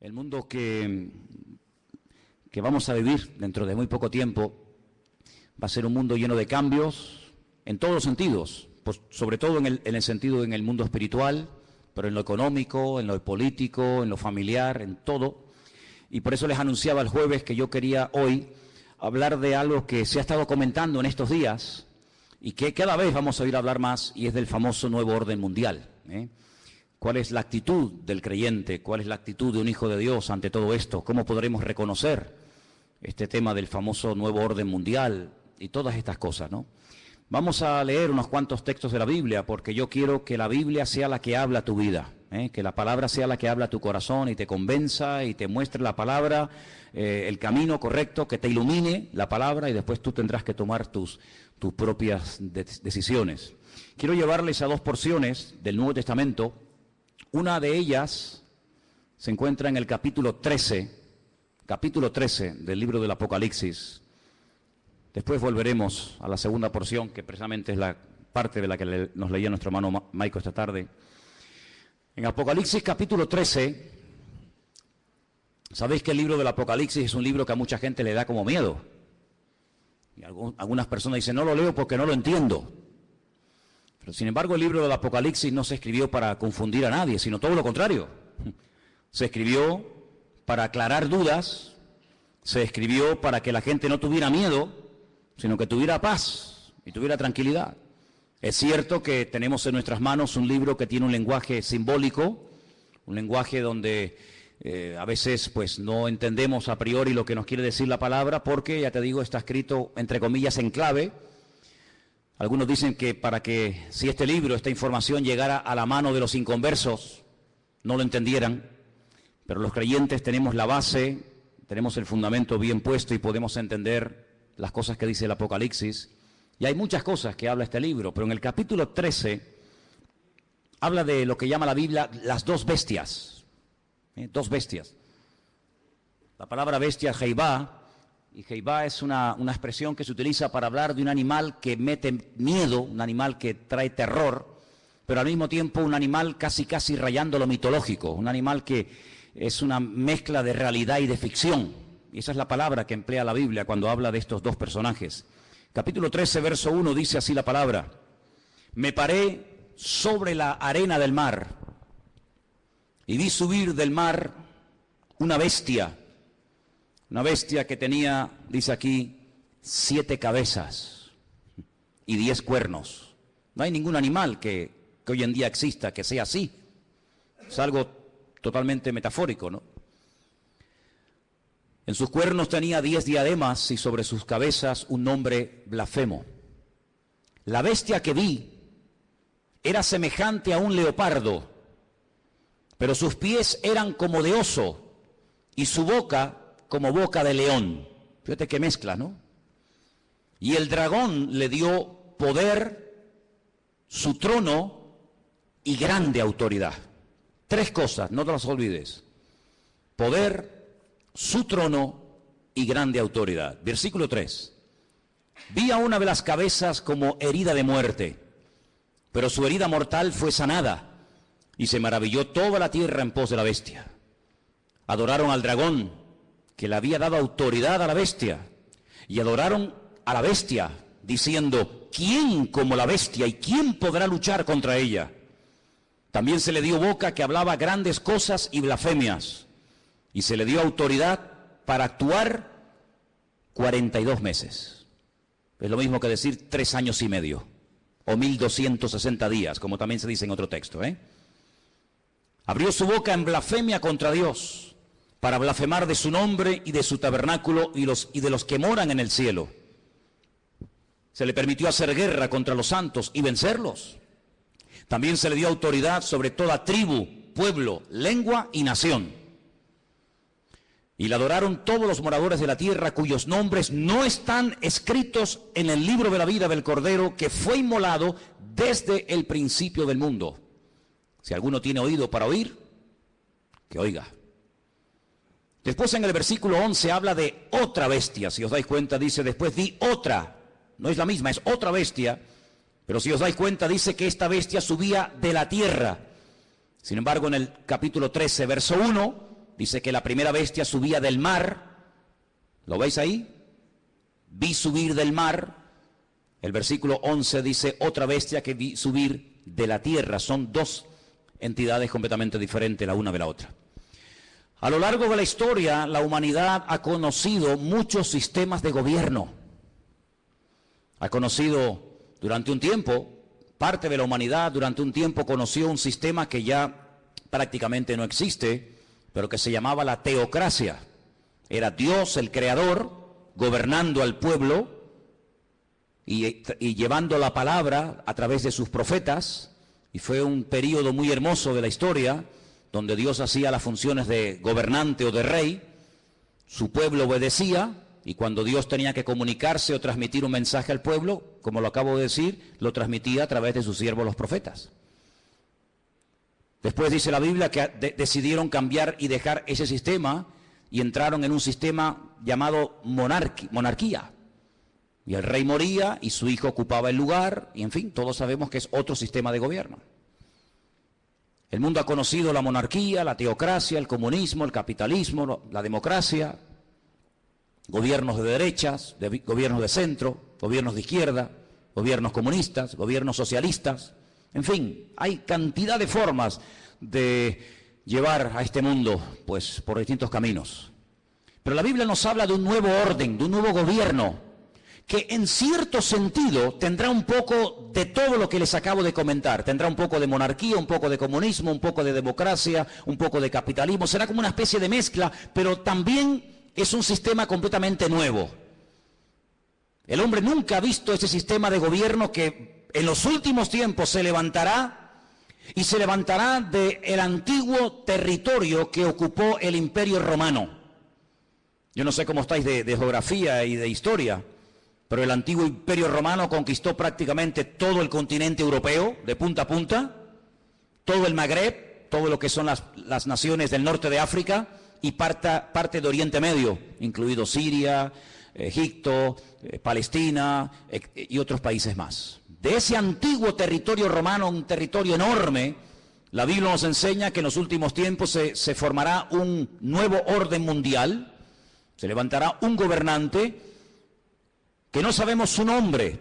El mundo que vamos a vivir dentro de muy poco tiempo va a ser un mundo lleno de cambios en todos los sentidos, pues sobre todo en el sentido en el mundo espiritual, pero en lo económico, en lo político, en lo familiar, en todo. Y por eso les anunciaba el jueves que yo quería hoy hablar de algo que se ha estado comentando en estos días y que cada vez vamos a oír hablar más, y es del famoso nuevo orden mundial, ¿eh? ¿Cuál es la actitud del creyente? ¿Cuál es la actitud de un hijo de Dios ante todo esto? ¿Cómo podremos reconocer este tema del famoso nuevo orden mundial y todas estas cosas, ¿no? Vamos a leer unos cuantos textos de la Biblia, porque yo quiero que la Biblia sea la que habla tu vida, que la palabra sea la que habla tu corazón y te convenza y te muestre la palabra, el camino correcto, que te ilumine la palabra, y después tú tendrás que tomar tus propias decisiones. Quiero llevarles a dos porciones del Nuevo Testamento. Una de ellas se encuentra en el capítulo 13 del libro del Apocalipsis. Después volveremos a la segunda porción, que precisamente es la parte de la que nos leía nuestro hermano Maico esta tarde. En Apocalipsis capítulo 13, sabéis que el libro del Apocalipsis es un libro que a mucha gente le da como miedo. Y algunas personas dicen, no lo leo porque no lo entiendo. Pero sin embargo el libro del Apocalipsis no se escribió para confundir a nadie, sino todo lo contrario. Se escribió para aclarar dudas, se escribió para que la gente no tuviera miedo, sino que tuviera paz y tuviera tranquilidad. Es cierto que tenemos en nuestras manos un libro que tiene un lenguaje simbólico, un lenguaje donde a veces pues no entendemos a priori lo que nos quiere decir la palabra, porque, ya te digo, está escrito entre comillas en clave. Algunos dicen que para que si este libro, esta información llegara a la mano de los inconversos, no lo entendieran, pero los creyentes tenemos la base, tenemos el fundamento bien puesto y podemos entender las cosas que dice el Apocalipsis. Y hay muchas cosas que habla este libro, pero en el capítulo 13 habla de lo que llama la Biblia las dos bestias. Dos bestias. La palabra bestia es Jehová, y Jehová es una expresión que se utiliza para hablar de un animal que mete miedo, un animal que trae terror, pero al mismo tiempo un animal casi rayando lo mitológico, un animal que es una mezcla de realidad y de ficción. Y esa es la palabra que emplea la Biblia cuando habla de estos dos personajes. Capítulo 13, verso 1, dice así la palabra: me paré sobre la arena del mar y vi subir del mar una bestia que tenía, dice aquí, 7 cabezas y 10 cuernos. No hay ningún animal que hoy en día exista que sea así. Es algo totalmente metafórico, ¿no? En sus cuernos tenía 10 diademas y sobre sus cabezas un nombre blasfemo. La bestia que vi era semejante a un leopardo, pero sus pies eran como de oso y su boca como boca de león. Fíjate qué mezcla, ¿no? Y el dragón le dio poder, su trono y grande autoridad. 3 cosas, no te las olvides: poder, su trono y grande autoridad. Versículo 3. Vi a una de las cabezas como herida de muerte, pero su herida mortal fue sanada, y se maravilló toda la tierra en pos de la bestia. Adoraron al dragón, que le había dado autoridad a la bestia, y adoraron a la bestia, diciendo: ¿quién como la bestia y quién podrá luchar contra ella? También se le dio boca que hablaba grandes cosas y blasfemias, y se le dio autoridad para actuar 42 meses. Es lo mismo que decir 3 años y medio, o 1260 días, como también se dice en otro texto, Abrió su boca en blasfemia contra Dios, para blasfemar de su nombre y de su tabernáculo y de los que moran en el cielo. Se le permitió hacer guerra contra los santos y vencerlos. También se le dio autoridad sobre toda tribu, pueblo, lengua y nación. Y le adoraron todos los moradores de la tierra, cuyos nombres no están escritos en el libro de la vida del Cordero, que fue inmolado desde el principio del mundo. Si alguno tiene oído para oír, que oiga. Después en el versículo 11 habla de otra bestia. Si os dais cuenta, dice: después vi otra. No es la misma, es otra bestia. Pero si os dais cuenta, dice que esta bestia subía de la tierra. Sin embargo, en el capítulo 13, verso 1, dice que la primera bestia subía del mar. ¿Lo veis ahí? Vi subir del mar. El versículo 11 dice otra bestia que vi subir de la tierra. Son dos entidades completamente diferentes la una de la otra. A lo largo de la historia, la humanidad ha conocido muchos sistemas de gobierno. Ha conocido durante un tiempo, parte de la humanidad durante un tiempo conoció un sistema que ya prácticamente no existe, pero que se llamaba la teocracia. Era Dios, el creador, gobernando al pueblo y llevando la palabra a través de sus profetas. Y fue un periodo muy hermoso de la historia, donde Dios hacía las funciones de gobernante o de rey, su pueblo obedecía, y cuando Dios tenía que comunicarse o transmitir un mensaje al pueblo, como lo acabo de decir, lo transmitía a través de sus siervos los profetas. Después dice la Biblia que decidieron cambiar y dejar ese sistema y entraron en un sistema llamado monarquía. Y el rey moría y su hijo ocupaba el lugar, y en fin, todos sabemos que es otro sistema de gobierno. El mundo ha conocido la monarquía, la teocracia, el comunismo, el capitalismo, la democracia, gobiernos de derechas, gobiernos de centro, gobiernos de izquierda, gobiernos comunistas, gobiernos socialistas. En fin, hay cantidad de formas de llevar a este mundo, pues, por distintos caminos. Pero la Biblia nos habla de un nuevo orden, de un nuevo gobierno, que en cierto sentido tendrá un poco de todo lo que les acabo de comentar. Tendrá un poco de monarquía, un poco de comunismo, un poco de democracia, un poco de capitalismo. Será como una especie de mezcla, pero también es un sistema completamente nuevo. El hombre nunca ha visto ese sistema de gobierno que en los últimos tiempos se levantará, y se levantará del antiguo territorio que ocupó el Imperio Romano. Yo no sé cómo estáis de geografía y de historia, pero el antiguo Imperio Romano conquistó prácticamente todo el continente europeo, de punta a punta, todo el Magreb, todo lo que son las naciones del norte de África y parte de Oriente Medio, incluido Siria, Egipto, Palestina y otros países más. De ese antiguo territorio romano, un territorio enorme, la Biblia nos enseña que en los últimos tiempos se formará un nuevo orden mundial, se levantará un gobernante que no sabemos su nombre,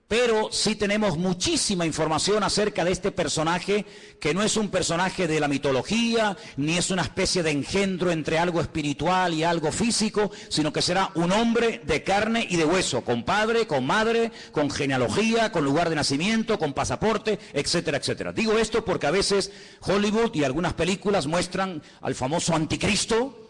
pero sí tenemos muchísima información acerca de este personaje, que no es un personaje de la mitología, ni es una especie de engendro entre algo espiritual y algo físico, sino que será un hombre de carne y de hueso, con padre, con madre, con genealogía, con lugar de nacimiento, con pasaporte, etcétera, etcétera. Digo esto porque a veces Hollywood y algunas películas muestran al famoso anticristo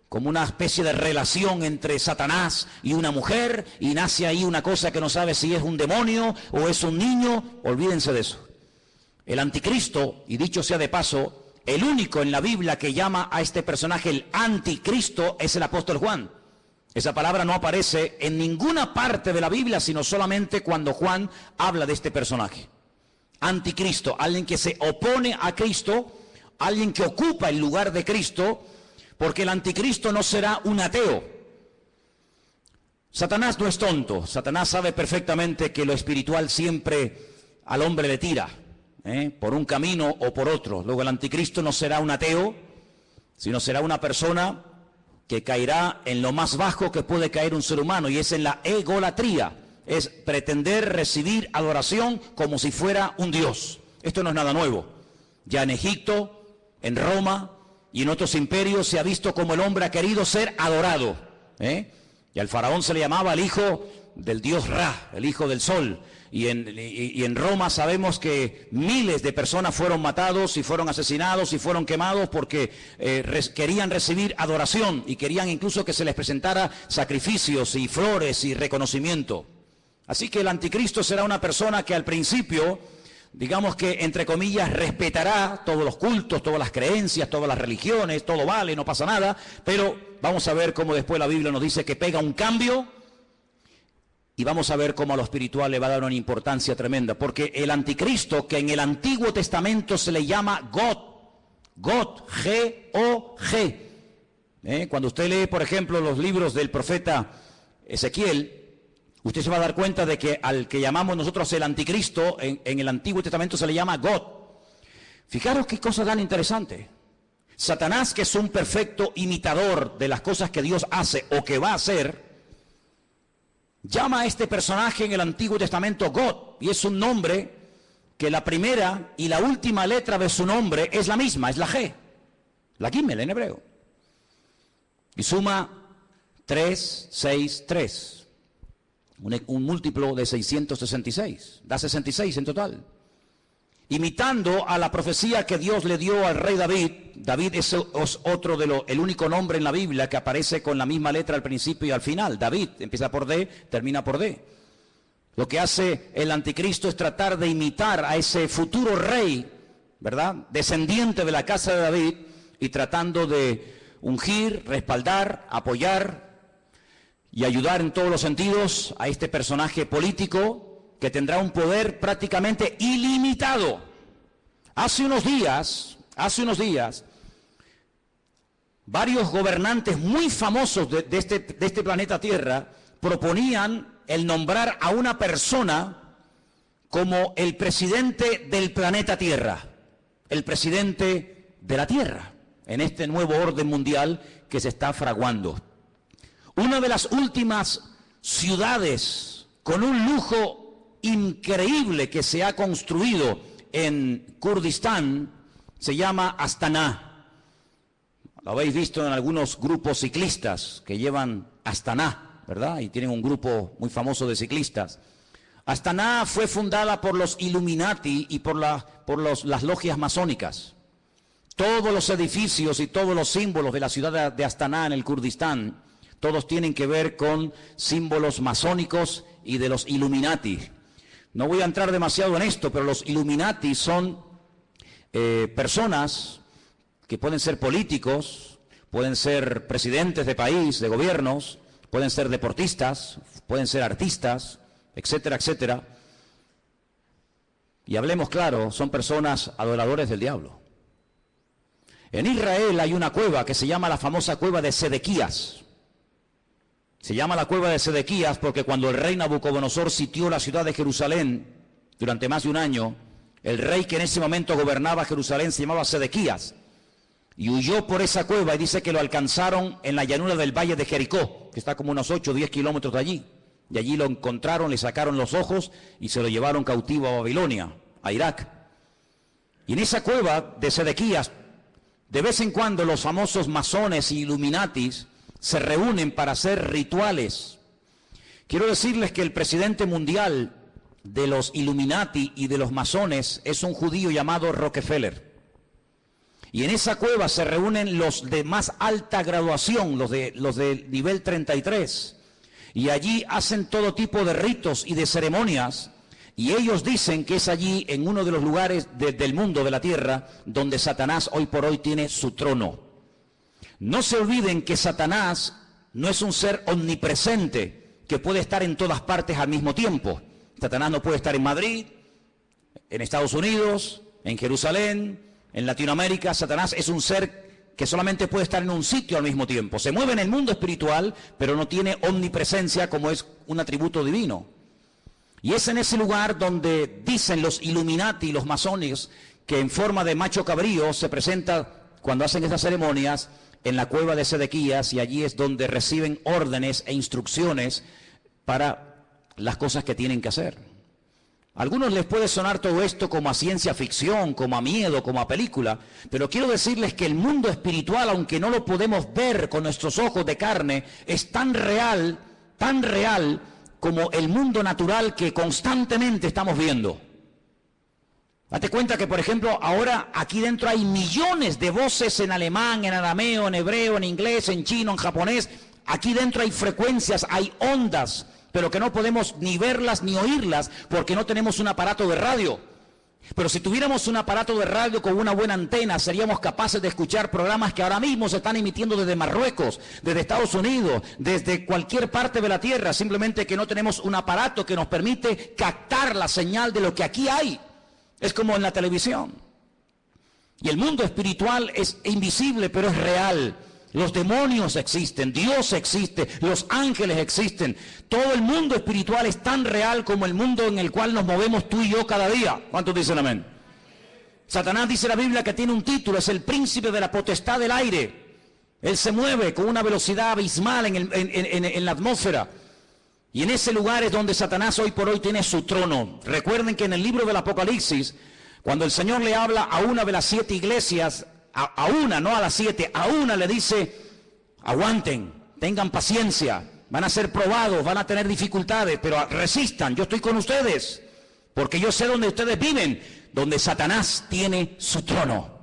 como una especie de relación entre Satanás y una mujer, y nace ahí una cosa que no sabe si es un demonio o es un niño. Olvídense de eso. El anticristo, y dicho sea de paso, el único en la Biblia que llama a este personaje el anticristo es el apóstol Juan. Esa palabra no aparece en ninguna parte de la Biblia, sino solamente cuando Juan habla de este personaje. Anticristo, alguien que se opone a Cristo, alguien que ocupa el lugar de Cristo, porque el anticristo no será un ateo. Satanás no es tonto. Satanás sabe perfectamente que lo espiritual siempre al hombre le tira, por un camino o por otro. Luego el anticristo no será un ateo, sino será una persona que caerá en lo más bajo que puede caer un ser humano, y es en la egolatría. Es pretender recibir adoración como si fuera un dios. Esto no es nada nuevo. Ya en Egipto, en Roma y en otros imperios se ha visto como el hombre ha querido ser adorado. Y al faraón se le llamaba el hijo del dios Ra, el hijo del sol. Y en Roma sabemos que miles de personas fueron matados y fueron asesinados y fueron quemados porque querían recibir adoración y querían incluso que se les presentara sacrificios y flores y reconocimiento. Así que el anticristo será una persona que al principio, digamos que, entre comillas, respetará todos los cultos, todas las creencias, todas las religiones, todo vale, no pasa nada, pero vamos a ver cómo después la Biblia nos dice que pega un cambio, y vamos a ver cómo a lo espiritual le va a dar una importancia tremenda, porque el anticristo, que en el Antiguo Testamento se le llama God, G-O-G. Cuando usted lee, por ejemplo, los libros del profeta Ezequiel, usted se va a dar cuenta de que al que llamamos nosotros el anticristo, en el Antiguo Testamento se le llama God. Fijaros qué cosa tan interesante. Satanás, que es un perfecto imitador de las cosas que Dios hace o que va a hacer, llama a este personaje en el Antiguo Testamento God, y es un nombre que la primera y la última letra de su nombre es la misma, es la G, la Gimel en hebreo. Y suma 3, 6, 3. Un múltiplo de 666, da 66 en total. Imitando a la profecía que Dios le dio al rey David. David es otro el único nombre en la Biblia que aparece con la misma letra al principio y al final. David empieza por D, termina por D. Lo que hace el anticristo es tratar de imitar a ese futuro rey, ¿verdad?, descendiente de la casa de David, y tratando de ungir, respaldar, apoyar y ayudar en todos los sentidos a este personaje político que tendrá un poder prácticamente ilimitado. Hace unos días, varios gobernantes muy famosos de este planeta Tierra proponían el nombrar a una persona como el presidente del planeta Tierra, el presidente de la Tierra, en este nuevo orden mundial que se está fraguando. Una de las últimas ciudades con un lujo increíble que se ha construido en Kurdistán se llama Astana. Lo habéis visto en algunos grupos ciclistas que llevan Astana, ¿verdad? Y tienen un grupo muy famoso de ciclistas. Astana fue fundada por los Illuminati y por las logias masónicas. Todos los edificios y todos los símbolos de la ciudad de Astana en el Kurdistán, todos tienen que ver con símbolos masónicos y de los Illuminati. No voy a entrar demasiado en esto, pero los Illuminati son personas que pueden ser políticos, pueden ser presidentes de país, de gobiernos, pueden ser deportistas, pueden ser artistas, etcétera, etcétera. Y hablemos claro, son personas adoradores del diablo. En Israel hay una cueva que se llama la famosa cueva de Sedequías. Se llama la cueva de Sedequías porque cuando el rey Nabucodonosor sitió la ciudad de Jerusalén durante más de un año, el rey que en ese momento gobernaba Jerusalén se llamaba Sedequías y huyó por esa cueva, y dice que lo alcanzaron en la llanura del valle de Jericó, que está como unos 8 o 10 kilómetros de allí. Y allí lo encontraron, le sacaron los ojos y se lo llevaron cautivo a Babilonia, a Irak. Y en esa cueva de Sedequías, de vez en cuando los famosos masones y Illuminatis se reúnen para hacer rituales. Quiero decirles que el presidente mundial de los Illuminati y de los masones es un judío llamado Rockefeller. Y en esa cueva se reúnen los de más alta graduación, los de nivel 33. Y allí hacen todo tipo de ritos y de ceremonias. Y ellos dicen que es allí, en uno de los lugares del mundo, de la tierra, donde Satanás hoy por hoy tiene su trono. No se olviden que Satanás no es un ser omnipresente que puede estar en todas partes al mismo tiempo. Satanás no puede estar en Madrid, en Estados Unidos, en Jerusalén, en Latinoamérica. Satanás es un ser que solamente puede estar en un sitio al mismo tiempo. Se mueve en el mundo espiritual, pero no tiene omnipresencia como es un atributo divino. Y es en ese lugar donde dicen los Illuminati y los masones que en forma de macho cabrío se presenta cuando hacen esas ceremonias en la cueva de Sedequías, y allí es donde reciben órdenes e instrucciones para las cosas que tienen que hacer. A algunos les puede sonar todo esto como a ciencia ficción, como a miedo, como a película, pero quiero decirles que el mundo espiritual, aunque no lo podemos ver con nuestros ojos de carne, es tan real como el mundo natural que constantemente estamos viendo. Date cuenta que, por ejemplo, ahora aquí dentro hay millones de voces en alemán, en arameo, en hebreo, en inglés, en chino, en japonés. Aquí dentro hay frecuencias, hay ondas, pero que no podemos ni verlas ni oírlas porque no tenemos un aparato de radio. Pero si tuviéramos un aparato de radio con una buena antena, seríamos capaces de escuchar programas que ahora mismo se están emitiendo desde Marruecos, desde Estados Unidos, desde cualquier parte de la tierra, simplemente que no tenemos un aparato que nos permite captar la señal de lo que aquí hay. Es como en la televisión. Y el mundo espiritual es invisible, pero es real. Los demonios existen, Dios existe, los ángeles existen. Todo el mundo espiritual es tan real como el mundo en el cual nos movemos tú y yo cada día. ¿Cuántos dicen amén? Satanás, dice la Biblia, que tiene un título, es el príncipe de la potestad del aire. Él se mueve con una velocidad abismal en la atmósfera. Y en ese lugar es donde Satanás hoy por hoy tiene su trono. Recuerden que en el libro del Apocalipsis, cuando el Señor le habla a una de las 7 iglesias, a una, no a las 7, a una le dice, aguanten, tengan paciencia, van a ser probados, van a tener dificultades, pero resistan, yo estoy con ustedes, porque yo sé dónde ustedes viven, donde Satanás tiene su trono.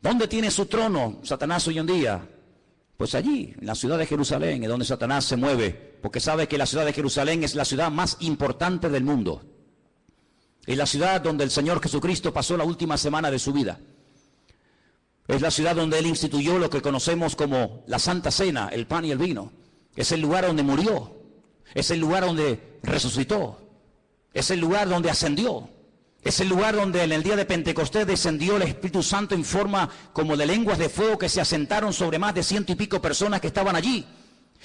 ¿Dónde tiene su trono Satanás hoy en día? Pues allí, en la ciudad de Jerusalén, es donde Satanás se mueve, porque sabe que la ciudad de Jerusalén es la ciudad más importante del mundo. Es la ciudad donde el Señor Jesucristo pasó la última semana de su vida. Es la ciudad donde Él instituyó lo que conocemos como la Santa Cena, el pan y el vino. Es el lugar donde murió. Es el lugar donde resucitó. Es el lugar donde ascendió. Es el lugar donde en el día de Pentecostés descendió el Espíritu Santo en forma como de lenguas de fuego que se asentaron sobre más de 100 y pico personas que estaban allí.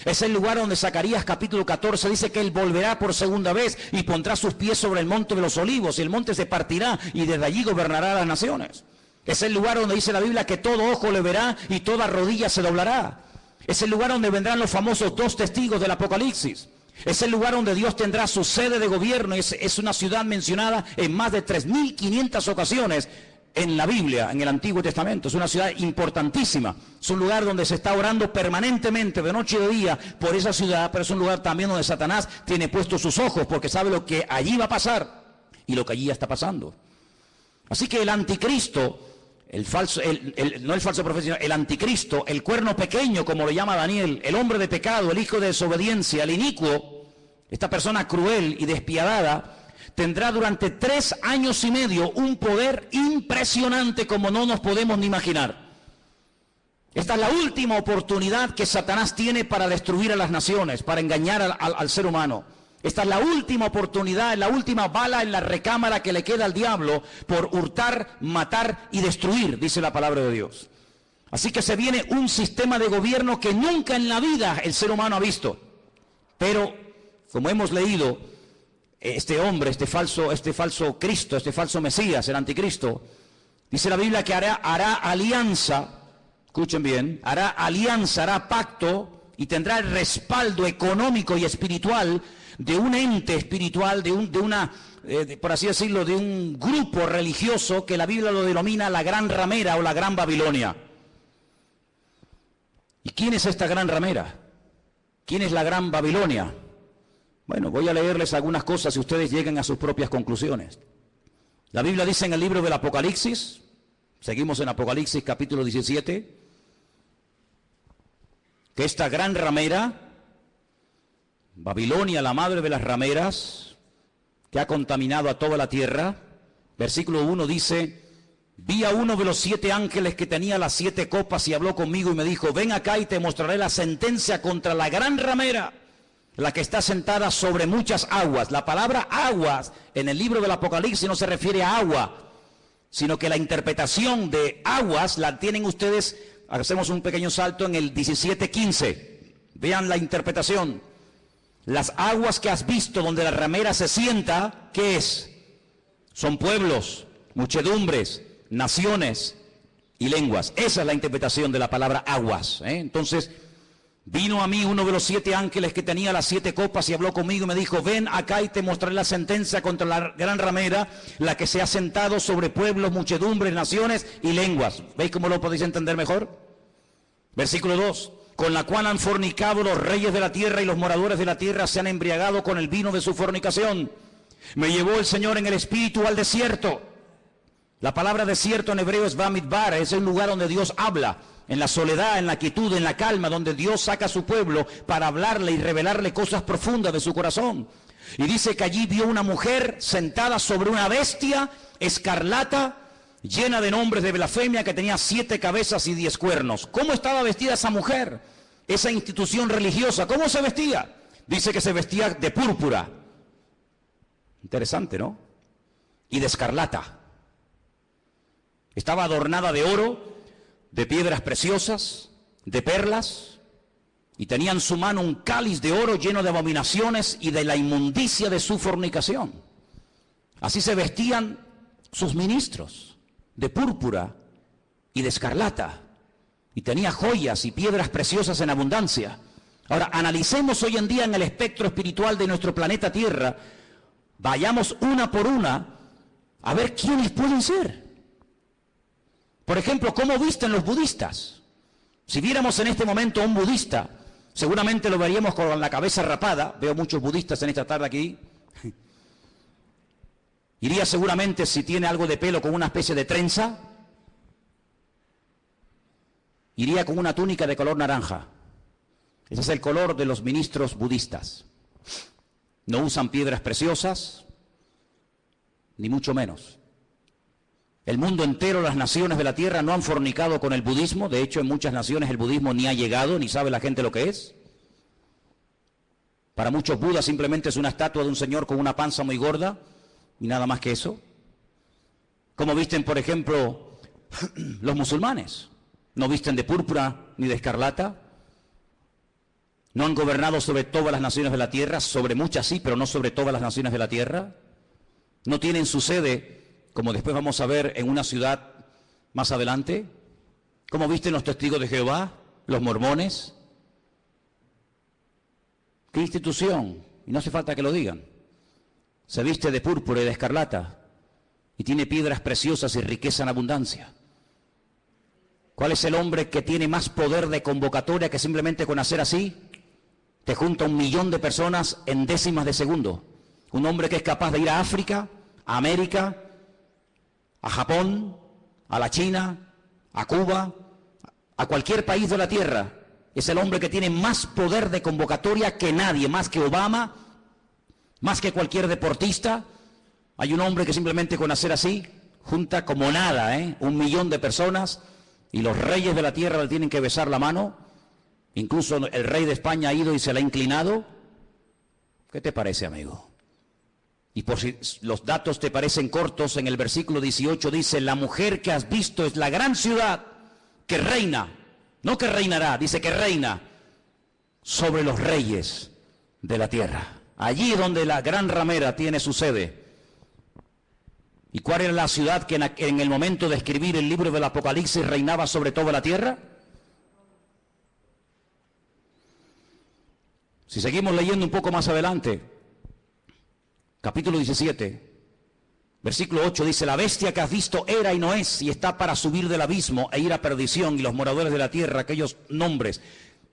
Es el lugar donde Zacarías capítulo 14 dice que Él volverá por segunda vez y pondrá sus pies sobre el monte de los olivos y el monte se partirá y desde allí gobernará a las naciones. Es el lugar donde dice la Biblia que todo ojo le verá y toda rodilla se doblará. Es el lugar donde vendrán los famosos 2 testigos del Apocalipsis. Es el lugar donde Dios tendrá su sede de gobierno. Es una ciudad mencionada en más de 3.500 ocasiones en la Biblia, en el Antiguo Testamento. Es una ciudad importantísima. Es un lugar donde se está orando permanentemente, de noche y de día, por esa ciudad, pero es un lugar también donde Satanás tiene puestos sus ojos, porque sabe lo que allí va a pasar y lo que allí ya está pasando. Así que el anticristo, no el falso profeta, sino el anticristo, el cuerno pequeño, como lo llama Daniel, el hombre de pecado, el hijo de desobediencia, el inicuo, esta persona cruel y despiadada, tendrá durante 3 años y medio un poder impresionante como no nos podemos ni imaginar. Esta es la última oportunidad que Satanás tiene para destruir a las naciones, para engañar al ser humano. Esta es la última oportunidad, la última bala en la recámara que le queda al diablo por hurtar, matar y destruir, dice la palabra de Dios. Así que se viene un sistema de gobierno que nunca en la vida el ser humano ha visto. Pero, como hemos leído, este hombre, este falso Cristo, este falso Mesías, el anticristo, dice la Biblia que hará alianza, escuchen bien, hará alianza, hará pacto y tendrá el respaldo económico y espiritual de un ente espiritual, por así decirlo, de un grupo religioso que la Biblia lo denomina la Gran Ramera o la Gran Babilonia. ¿Y quién es esta Gran Ramera? ¿Quién es la Gran Babilonia? Bueno, voy a leerles algunas cosas y ustedes lleguen a sus propias conclusiones. La Biblia dice en el libro del Apocalipsis, seguimos en Apocalipsis capítulo 17, que esta gran ramera, Babilonia, la madre de las rameras, que ha contaminado a toda la tierra, versículo 1 dice, vi a uno de los 7 ángeles que tenía las 7 copas y habló conmigo y me dijo, ven acá y te mostraré la sentencia contra la gran ramera, la que está sentada sobre muchas aguas. La palabra aguas en el libro del Apocalipsis no se refiere a agua, sino que la interpretación de aguas la tienen ustedes, hacemos un pequeño salto en el 17:15. Vean la interpretación. Las aguas que has visto donde la ramera se sienta, ¿qué es? Son pueblos, muchedumbres, naciones y lenguas. Esa es la interpretación de la palabra aguas. Entonces, vino a mí uno de los 7 ángeles que tenía las 7 copas y habló conmigo y me dijo, ven acá y te mostraré la sentencia contra la gran ramera, la que se ha sentado sobre pueblos, muchedumbres, naciones y lenguas. ¿Veis cómo lo podéis entender mejor? Versículo 2. Con la cual han fornicado los reyes de la tierra y los moradores de la tierra se han embriagado con el vino de su fornicación. Me llevó el Señor en el espíritu al desierto. La palabra desierto en hebreo es Bamidbar, es el lugar donde Dios habla, en la soledad, en la quietud, en la calma, donde Dios saca a su pueblo para hablarle y revelarle cosas profundas de su corazón. Y dice que allí vio una mujer sentada sobre una bestia escarlata, llena de nombres de blasfemia, que tenía 7 cabezas y 10 cuernos. ¿Cómo estaba vestida esa mujer? Esa institución religiosa, ¿cómo se vestía? Dice que se vestía de púrpura. Interesante, ¿no? Y de escarlata. Estaba adornada de oro, de piedras preciosas, de perlas, y tenía en su mano un cáliz de oro lleno de abominaciones y de la inmundicia de su fornicación. Así se vestían sus ministros de púrpura y de escarlata, y tenía joyas y piedras preciosas en abundancia. Ahora, analicemos hoy en día en el espectro espiritual de nuestro planeta Tierra, vayamos una por una a ver quiénes pueden ser. Por ejemplo, ¿cómo visten los budistas? Si viéramos en este momento a un budista, seguramente lo veríamos con la cabeza rapada. Veo muchos budistas en esta tarde aquí. Iría seguramente, si tiene algo de pelo, con una especie de trenza. Iría con una túnica de color naranja. Ese es el color de los ministros budistas. No usan piedras preciosas, ni mucho menos. El mundo entero, las naciones de la tierra no han fornicado con el budismo. De hecho, en muchas naciones el budismo ni ha llegado, ni sabe la gente lo que es. Para muchos, Buda simplemente es una estatua de un señor con una panza muy gorda y nada más que eso. ¿Cómo visten, por ejemplo, los musulmanes? No visten de púrpura ni de escarlata. No han gobernado sobre todas las naciones de la tierra, sobre muchas sí, pero no sobre todas las naciones de la tierra. No tienen su sede, como después vamos a ver, en una ciudad más adelante. ¿Cómo visten los testigos de Jehová, los mormones? ¿Qué institución? Y no hace falta que lo digan. Se viste de púrpura y de escarlata y tiene piedras preciosas y riqueza en abundancia. ¿Cuál es el hombre que tiene más poder de convocatoria que simplemente con hacer así te junta 1 millón de personas en décimas de segundo? Un hombre que es capaz de ir a África, a América, a Japón, a la China, a Cuba, a cualquier país de la tierra. Es el hombre que tiene más poder de convocatoria que nadie, más que Obama, más que cualquier deportista. Hay un hombre que simplemente con hacer así junta como nada, 1 millón de personas, y los reyes de la tierra le tienen que besar la mano. Incluso el rey de España ha ido y se le ha inclinado. ¿Qué te parece, amigo? Y por si los datos te parecen cortos, en el versículo 18 dice: la mujer que has visto es la gran ciudad que reina, no que reinará, dice que reina sobre los reyes de la tierra. Allí donde la gran ramera tiene su sede. ¿Y cuál era la ciudad que en el momento de escribir el libro del Apocalipsis reinaba sobre toda la tierra? Si seguimos leyendo un poco más adelante, capítulo 17, versículo 8 dice: la bestia que has visto era y no es, y está para subir del abismo e ir a perdición, y los moradores de la tierra, aquellos nombres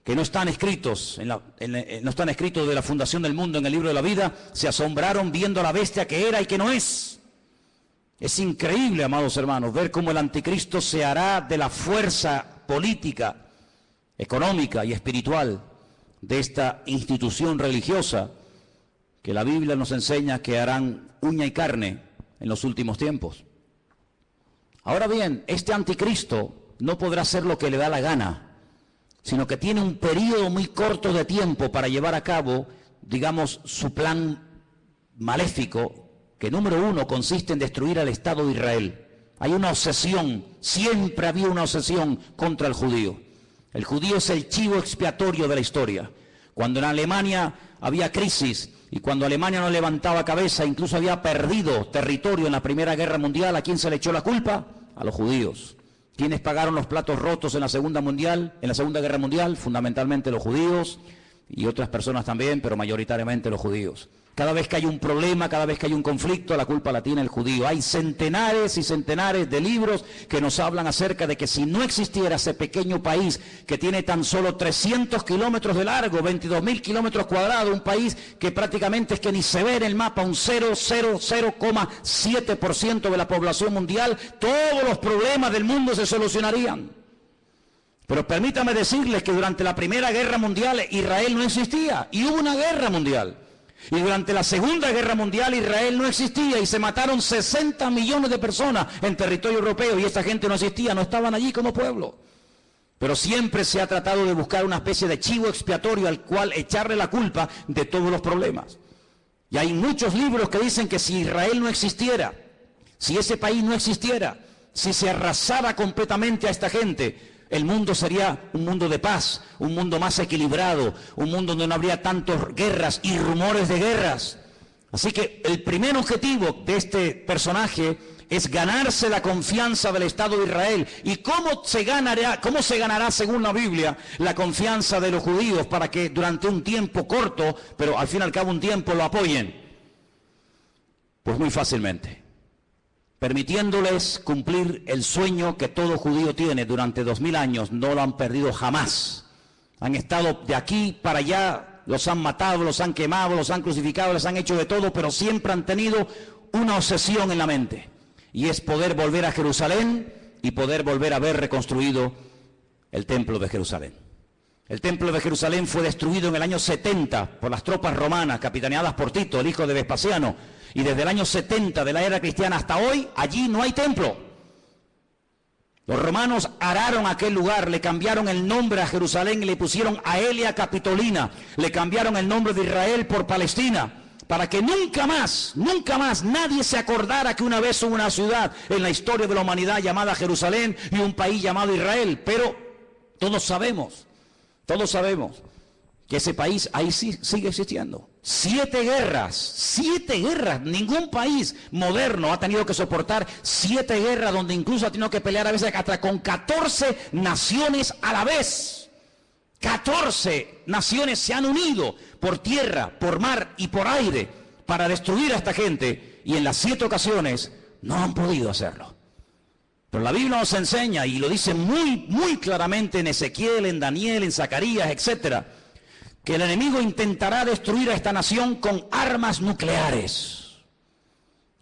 que no están escritos, no están escritos de la fundación del mundo en el libro de la vida, se asombraron viendo a la bestia que era y que no es. Es increíble, amados hermanos, ver cómo el anticristo se hará de la fuerza política, económica y espiritual de esta institución religiosa que la Biblia nos enseña que harán uña y carne en los últimos tiempos. Ahora bien, este anticristo no podrá hacer lo que le da la gana, sino que tiene un periodo muy corto de tiempo para llevar a cabo, digamos, su plan maléfico, que número 1 consiste en destruir al Estado de Israel. Hay una obsesión, siempre había una obsesión contra el judío. El judío es el chivo expiatorio de la historia. Cuando en Alemania había crisis y cuando Alemania no levantaba cabeza, incluso había perdido territorio en la Primera Guerra Mundial, ¿a quién se le echó la culpa? A los judíos. ¿Quiénes pagaron los platos rotos en la Segunda Guerra Mundial? Fundamentalmente los judíos y otras personas también, pero mayoritariamente los judíos. Cada vez que hay un problema, cada vez que hay un conflicto, la culpa la tiene el judío. Hay centenares y centenares de libros que nos hablan acerca de que si no existiera ese pequeño país que tiene tan solo 300 kilómetros de largo, 22.000 kilómetros cuadrados, un país que prácticamente es que ni se ve en el mapa, un 0,7% de la población mundial, todos los problemas del mundo se solucionarían. Pero permítame decirles que durante la Primera Guerra Mundial Israel no existía y hubo una guerra mundial. Y durante la Segunda Guerra Mundial Israel no existía y se mataron 60 millones de personas en territorio europeo y esta gente no existía, no estaban allí como pueblo. Pero siempre se ha tratado de buscar una especie de chivo expiatorio al cual echarle la culpa de todos los problemas. Y hay muchos libros que dicen que si Israel no existiera, si ese país no existiera, si se arrasara completamente a esta gente, el mundo sería un mundo de paz, un mundo más equilibrado, un mundo donde no habría tantas guerras y rumores de guerras. Así que el primer objetivo de este personaje es ganarse la confianza del Estado de Israel. ¿Y cómo se ganará según la Biblia la confianza de los judíos para que durante un tiempo corto, pero al fin y al cabo un tiempo, lo apoyen? Pues muy fácilmente, permitiéndoles cumplir el sueño que todo judío tiene durante 2000 años. No lo han perdido jamás. Han estado de aquí para allá, los han matado, los han quemado, los han crucificado, les han hecho de todo, pero siempre han tenido una obsesión en la mente, y es poder volver a Jerusalén y poder volver a ver reconstruido el templo de Jerusalén. El templo de Jerusalén fue destruido en el año 70 por las tropas romanas, capitaneadas por Tito, el hijo de Vespasiano, y desde el año 70 de la era cristiana hasta hoy, allí no hay templo. Los romanos araron aquel lugar, le cambiaron el nombre a Jerusalén y le pusieron Aelia Capitolina, le cambiaron el nombre de Israel por Palestina, para que nunca más nadie se acordara que una vez hubo una ciudad en la historia de la humanidad llamada Jerusalén y un país llamado Israel. Pero todos sabemos que ese país ahí sí sigue existiendo. 7 guerras, ningún país moderno ha tenido que soportar 7 guerras, donde incluso ha tenido que pelear a veces hasta con 14 naciones a la vez. 14 naciones se han unido por tierra, por mar y por aire para destruir a esta gente, y en las 7 ocasiones no han podido hacerlo. Pero la Biblia nos enseña, y lo dice muy claramente en Ezequiel, en Daniel, en Zacarías, etcétera, que el enemigo intentará destruir a esta nación con armas nucleares.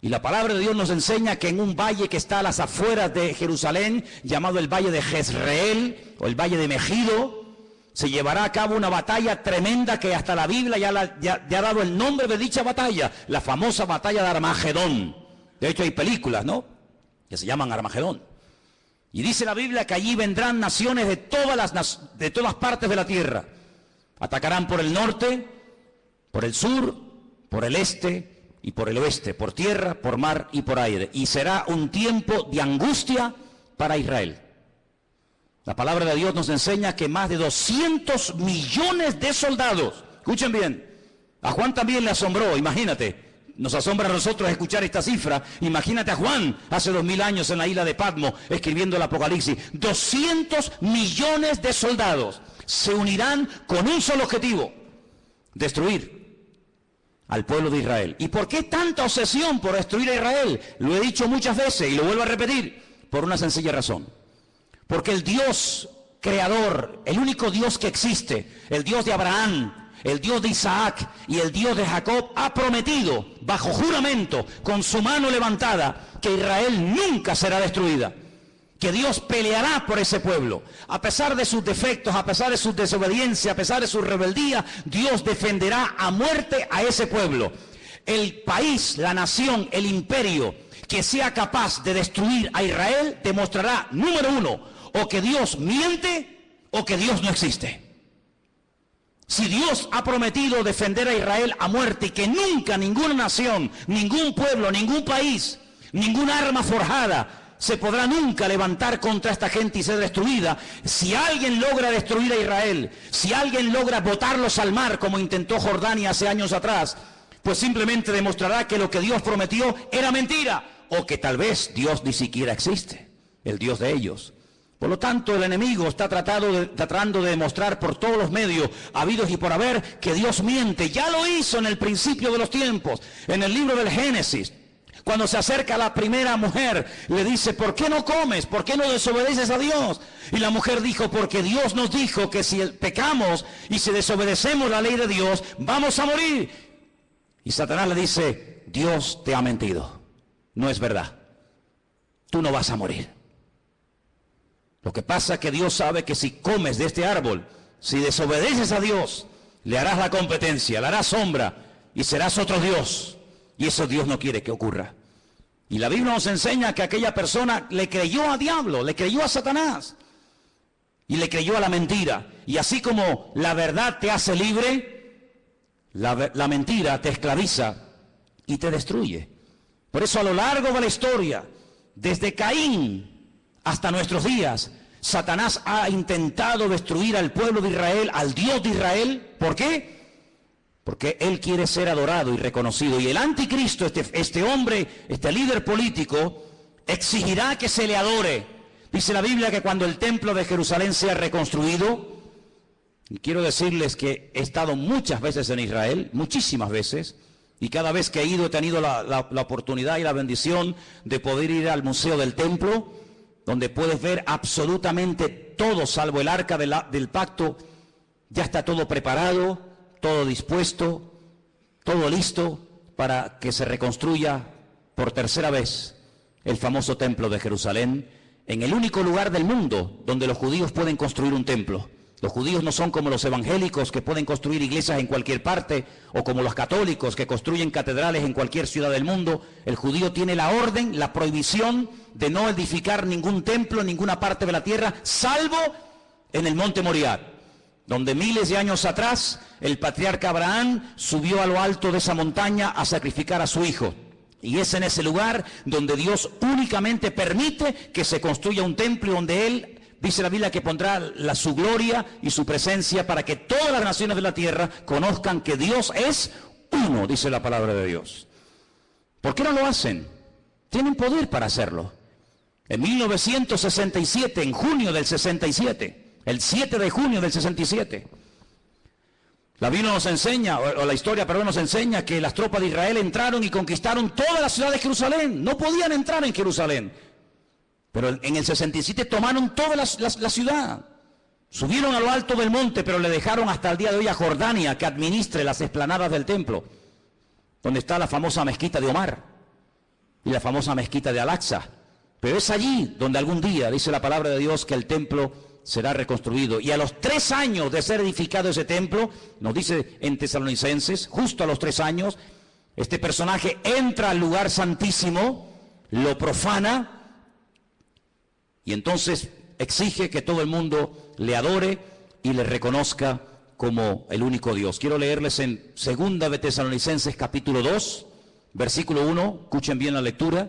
Y la palabra de Dios nos enseña que en un valle que está a las afueras de Jerusalén, llamado el Valle de Jezreel, o el Valle de Megido, se llevará a cabo una batalla tremenda que hasta la Biblia ya ha dado el nombre de dicha batalla, la famosa batalla de Armagedón. De hecho hay películas, ¿no?, que se llaman Armagedón. Y dice la Biblia que allí vendrán naciones de todas partes de la tierra. Atacarán por el norte, por el sur, por el este y por el oeste, por tierra, por mar y por aire. Y será un tiempo de angustia para Israel. La palabra de Dios nos enseña que más de 200 millones de soldados, escuchen bien, a Juan también le asombró, imagínate, nos asombra a nosotros escuchar esta cifra, imagínate a Juan hace 2000 años en la isla de Patmos escribiendo el Apocalipsis. 200 millones de soldados se unirán con un solo objetivo: destruir al pueblo de Israel. ¿Y por qué tanta obsesión por destruir a Israel? Lo he dicho muchas veces y lo vuelvo a repetir, por una sencilla razón. Porque el Dios creador, el único Dios que existe, el Dios de Abraham, el Dios de Isaac y el Dios de Jacob, ha prometido bajo juramento, con su mano levantada, que Israel nunca será destruida, que Dios peleará por ese pueblo. A pesar de sus defectos, a pesar de su desobediencia, a pesar de su rebeldía, Dios defenderá a muerte a ese pueblo. El país, la nación, el imperio que sea capaz de destruir a Israel demostrará, número 1, o que Dios miente o que Dios no existe. Si Dios ha prometido defender a Israel a muerte y que nunca ninguna nación, ningún pueblo, ningún país, ninguna arma forjada se podrá nunca levantar contra esta gente y ser destruida, si alguien logra destruir a Israel, si alguien logra botarlos al mar como intentó Jordania hace años atrás, pues simplemente demostrará que lo que Dios prometió era mentira, o que tal vez Dios ni siquiera existe, el Dios de ellos. Por lo tanto, el enemigo está tratando de demostrar por todos los medios habidos y por haber que Dios miente. Ya lo hizo en el principio de los tiempos, en el libro del Génesis. Cuando se acerca a la primera mujer, le dice: ¿por qué no comes? ¿Por qué no desobedeces a Dios? Y la mujer dijo: porque Dios nos dijo que si pecamos y si desobedecemos la ley de Dios, vamos a morir. Y Satanás le dice: Dios te ha mentido, no es verdad, tú no vas a morir. Lo que pasa es que Dios sabe que si comes de este árbol, si desobedeces a Dios, le harás la competencia, le harás sombra y serás otro Dios. Y eso Dios no quiere que ocurra. Y la Biblia nos enseña que aquella persona le creyó al diablo, le creyó a Satanás y le creyó a la mentira. Y así como la verdad te hace libre, la mentira te esclaviza y te destruye. Por eso a lo largo de la historia, desde Caín hasta nuestros días, Satanás ha intentado destruir al pueblo de Israel, al Dios de Israel. ¿Por qué? Porque él quiere ser adorado y reconocido. Y el anticristo, este hombre, este líder político, exigirá que se le adore. Dice la Biblia que cuando el templo de Jerusalén sea reconstruido, y quiero decirles que he estado muchas veces en Israel, muchísimas veces, y cada vez que he ido he tenido la oportunidad y la bendición de poder ir al Museo del Templo, donde puedes ver absolutamente todo, salvo el arca del pacto. Ya está todo preparado, todo dispuesto, todo listo para que se reconstruya por tercera vez el famoso templo de Jerusalén, en el único lugar del mundo donde los judíos pueden construir un templo. Los judíos no son como los evangélicos que pueden construir iglesias en cualquier parte, o como los católicos que construyen catedrales en cualquier ciudad del mundo. El judío tiene la orden, la prohibición de no edificar ningún templo en ninguna parte de la tierra, salvo en el monte Moriah, donde miles de años atrás el patriarca Abraham subió a lo alto de esa montaña a sacrificar a su hijo. Y es en ese lugar donde Dios únicamente permite que se construya un templo, donde Él, dice la Biblia, que pondrá su gloria y su presencia para que todas las naciones de la tierra conozcan que Dios es uno, dice la palabra de Dios. ¿Por qué no lo hacen? Tienen poder para hacerlo. En 1967, en junio del 67, el 7 de junio del 67, la Biblia nos enseña, o la historia, perdón, nos enseña que las tropas de Israel entraron y conquistaron toda la ciudad de Jerusalén. No podían entrar en Jerusalén. Pero en el 67 tomaron toda la ciudad. Subieron a lo alto del monte, pero le dejaron hasta el día de hoy a Jordania que administre las explanadas del templo, donde está la famosa mezquita de Omar y la famosa mezquita de Al-Aqsa. Pero es allí donde algún día, dice la palabra de Dios, que el templo será reconstruido. Y a los 3 años de ser edificado ese templo, nos dice en Tesalonicenses, justo a los 3 años, este personaje entra al lugar santísimo, lo profana, y entonces exige que todo el mundo le adore y le reconozca como el único Dios. Quiero leerles en 2 de Tesalonicenses capítulo 2, versículo 1, escuchen bien la lectura.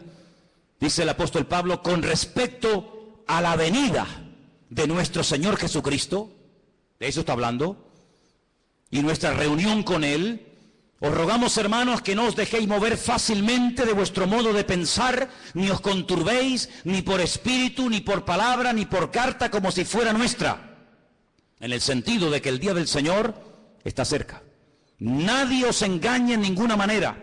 Dice el apóstol Pablo: con respecto a la venida de nuestro Señor Jesucristo, de eso está hablando, y nuestra reunión con Él, os rogamos, hermanos, que no os dejéis mover fácilmente de vuestro modo de pensar, ni os conturbéis, ni por espíritu, ni por palabra, ni por carta, como si fuera nuestra, en el sentido de que el día del Señor está cerca. Nadie os engañe en ninguna manera,